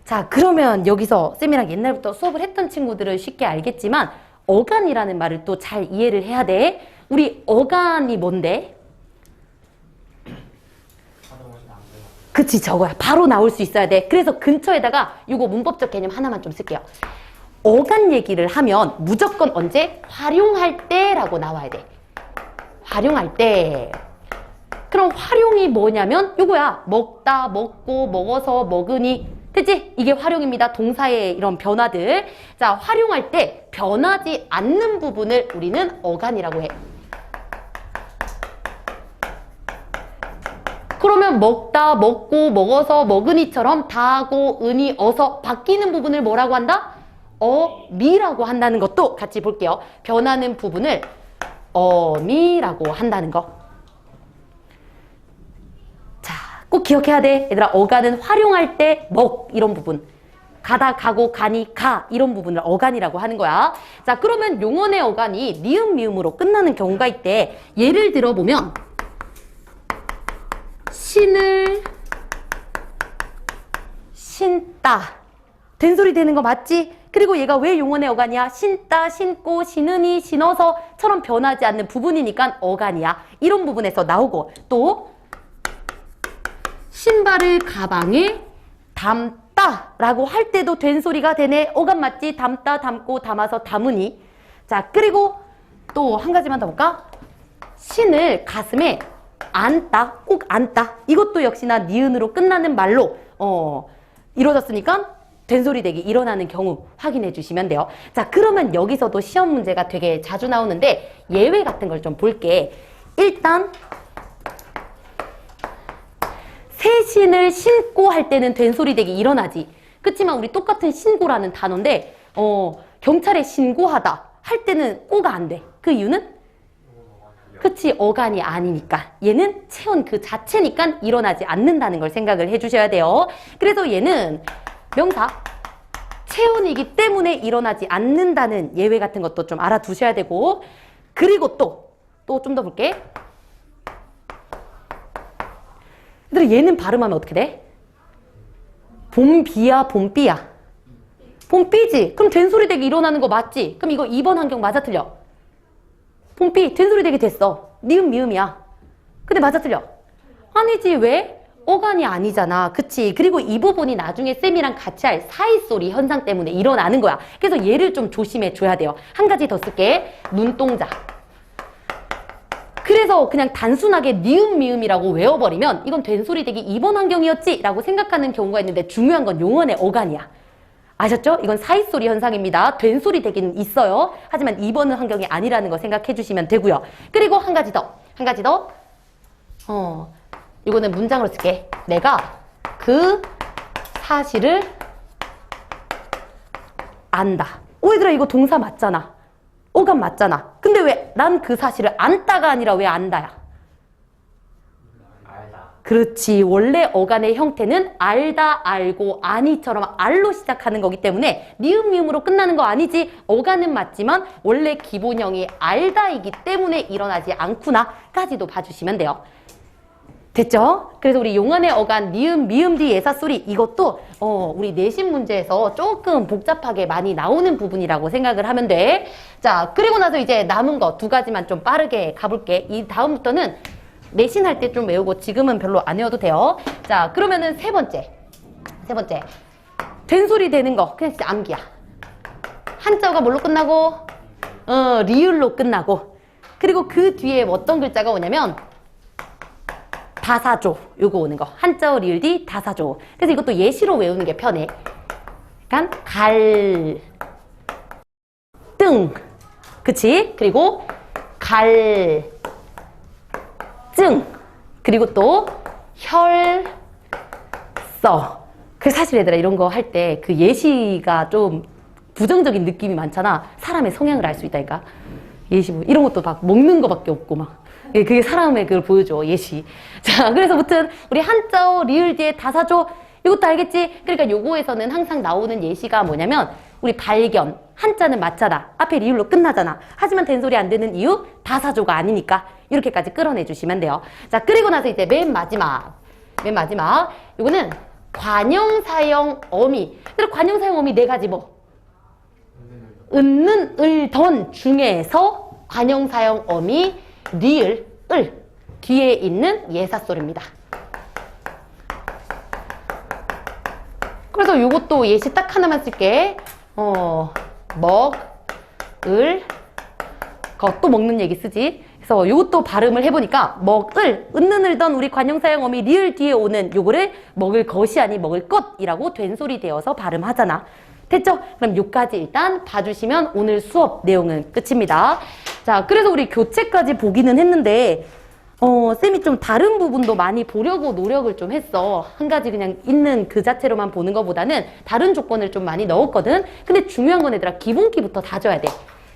자, 그러면 여기서 쌤이랑 옛날부터 수업을 했던 친구들은 쉽게 알겠지만 어간이라는 말을 또 잘 이해를 해야 돼. 우리 어간이 뭔데? 그치, 저거야. 바로 나올 수 있어야 돼. 그래서 근처에다가 이거 문법적 개념 하나만 좀 쓸게요. 어간 얘기를 하면 무조건 언제? 활용할 때라고 나와야 돼. 활용할 때. 그럼 활용이 뭐냐면 이거야. 먹다, 먹고, 먹어서, 먹으니. 그치? 이게 활용입니다. 동사의 이런 변화들. 자, 활용할 때 변하지 않는 부분을 우리는 어간이라고 해. 그러면 먹다, 먹고, 먹어서, 먹으니처럼 다고, 은이, 어서 바뀌는 부분을 뭐라고 한다? 어미라고 한다는 것도 같이 볼게요. 변하는 부분을 어미라고 한다는 거. 자, 꼭 기억해야 돼. 얘들아, 어간은 활용할 때 먹, 이런 부분. 가다, 가고, 가니, 가, 이런 부분을 어간이라고 하는 거야. 자, 그러면 용언의 어간이 니은, 미음으로 끝나는 경우가 있대. 예를 들어보면 신을 신다. 된소리 되는 거 맞지? 그리고 얘가 왜 용언의 어간이야? 신다, 신고, 신으니, 신어서처럼 변하지 않는 부분이니까 어간이야. 이런 부분에서 나오고 또 신발을 가방에 담다 라고 할 때도 된소리가 되네. 어간 맞지? 담다, 담고, 담아서 담으니. 자, 그리고 또 한 가지만 더 볼까? 신을 가슴에 안다, 꼭 안다. 이것도 역시나 니은으로 끝나는 말로 이루어졌으니까 된소리 되기 일어나는 경우 확인해 주시면 돼요. 자, 그러면 여기서도 시험 문제가 되게 자주 나오는데 예외 같은 걸 좀 볼게. 일단 새신을 신고 할 때는 된소리 되기 일어나지. 그치만 우리 똑같은 신고라는 단어인데 경찰에 신고하다 할 때는 꼬가 안 돼. 그 이유는? 그치, 어간이 아니니까. 얘는 체온 그 자체니까 일어나지 않는다는 걸 생각을 해주셔야 돼요. 그래서 얘는 명사 체온이기 때문에 일어나지 않는다는 예외 같은 것도 좀 알아두셔야 되고. 그리고 또 좀 더 볼게. 얘는 발음하면 어떻게 돼? 봄비야, 봄비야. 봄비지? 그럼 된소리 되게 일어나는 거 맞지? 그럼 이거 2번 환경 맞아 틀려? 봄비, 된소리 되게 됐어. 니은 미음이야. 근데 맞아 틀려? 아니지, 왜? 어간이 아니잖아. 그치? 그리고 이 부분이 나중에 쌤이랑 같이 할 사이소리 현상 때문에 일어나는 거야. 그래서 얘를 좀 조심해 줘야 돼요. 한 가지 더 쓸게. 눈동자. 그래서 그냥 단순하게 니은 미음이라고 외워버리면 이건 된소리 되기 2번 환경이었지? 라고 생각하는 경우가 있는데 중요한 건 용언의 어간이야. 아셨죠? 이건 사이소리 현상입니다. 된소리 되기는 있어요. 하지만 2번은 환경이 아니라는 거 생각해 주시면 되고요. 그리고 한 가지 더. 이거는 문장으로 쓸게. 내가 그 사실을 안다. 얘들아, 이거 동사 맞잖아. 어감 맞잖아. 근데 왜 난 그 사실을 안다가 아니라 왜 안다야? 알다. 그렇지. 원래 어간의 형태는 알다, 알고, 아니처럼 알로 시작하는 거기 때문에 니은, 미음으로 끝나는 거 아니지. 어간은 맞지만 원래 기본형이 알다이기 때문에 일어나지 않구나까지도 봐주시면 돼요. 됐죠? 그래서 우리 용언의 어간, 니은, 미음, 뒤, 예사소리 이것도 우리 내신 문제에서 조금 복잡하게 많이 나오는 부분이라고 생각을 하면 돼. 자, 그리고 나서 이제 남은 거 두 가지만 좀 빠르게 가볼게. 이 다음부터는 내신 할 때 좀 외우고 지금은 별로 안 외워도 돼요. 자, 그러면은 세 번째. 된소리 되는 거 그냥 진짜 암기야. 한자어가 뭘로 끝나고? 리을로 끝나고. 그리고 그 뒤에 어떤 글자가 오냐면 다사조, 요거 오는 거. 한자어 리을 뒤 다사조. 그래서 이것도 예시로 외우는 게 편해. 약간 갈, 등, 그치? 그리고 갈, 증, 그리고 또 혈, 써. 그래서 사실 얘들아 이런 거 할 때 그 예시가 좀 부정적인 느낌이 많잖아. 사람의 성향을 알 수 있다니까. 예시 뭐 이런 것도 막 먹는 거밖에 없고 막. 그게 사람의 그걸 보여줘, 예시. 자, 그래서 무튼 우리 한자어 리을 뒤에 다사조 이것도 알겠지? 그러니까 요거에서는 항상 나오는 예시가 뭐냐면 우리 발견, 한자는 맞잖아. 앞에 리을로 끝나잖아. 하지만 된소리 안 되는 이유? 다사조가 아니니까 이렇게까지 끌어내 주시면 돼요. 자, 그리고 나서 이제 맨 마지막 요거는 관형사형 어미. 근데 관형사형 어미 네 가지 뭐? 은는, 을, 던 중에서 관형사형 어미 리을, 을 뒤에 있는 예사소리입니다. 그래서 요것도 예시 딱 하나만 쓸게. 먹, 을, 또 먹는 얘기 쓰지. 그래서 요것도 발음을 해보니까 먹을, 은는, 을던 우리 관형사형 어미 리을 뒤에 오는 요거를 먹을 것이 아닌 먹을 것이라고 된소리 되어서 발음하잖아. 됐죠? 그럼 요까지 일단 봐주시면 오늘 수업 내용은 끝입니다. 자, 그래서 우리 교재까지 보기는 했는데 쌤이 좀 다른 부분도 많이 보려고 노력을 좀 했어. 한 가지 그냥 있는 그 자체로만 보는 것보다는 다른 조건을 좀 많이 넣었거든. 근데 중요한 건 얘들아 기본기부터 다져야 돼.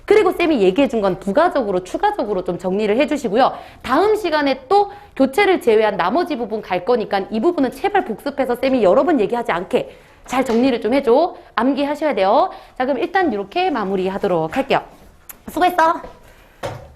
그리고 쌤이 얘기해 준 건 부가적으로 추가적으로 좀 정리를 해주시고요. 다음 시간에 또 교재를 제외한 나머지 부분 갈 거니까 이 부분은 제발 복습해서 쌤이 여러 번 얘기하지 않게 잘 정리를 좀 해줘. 암기하셔야 돼요. 자, 그럼 일단 이렇게 마무리하도록 할게요. 수고했어.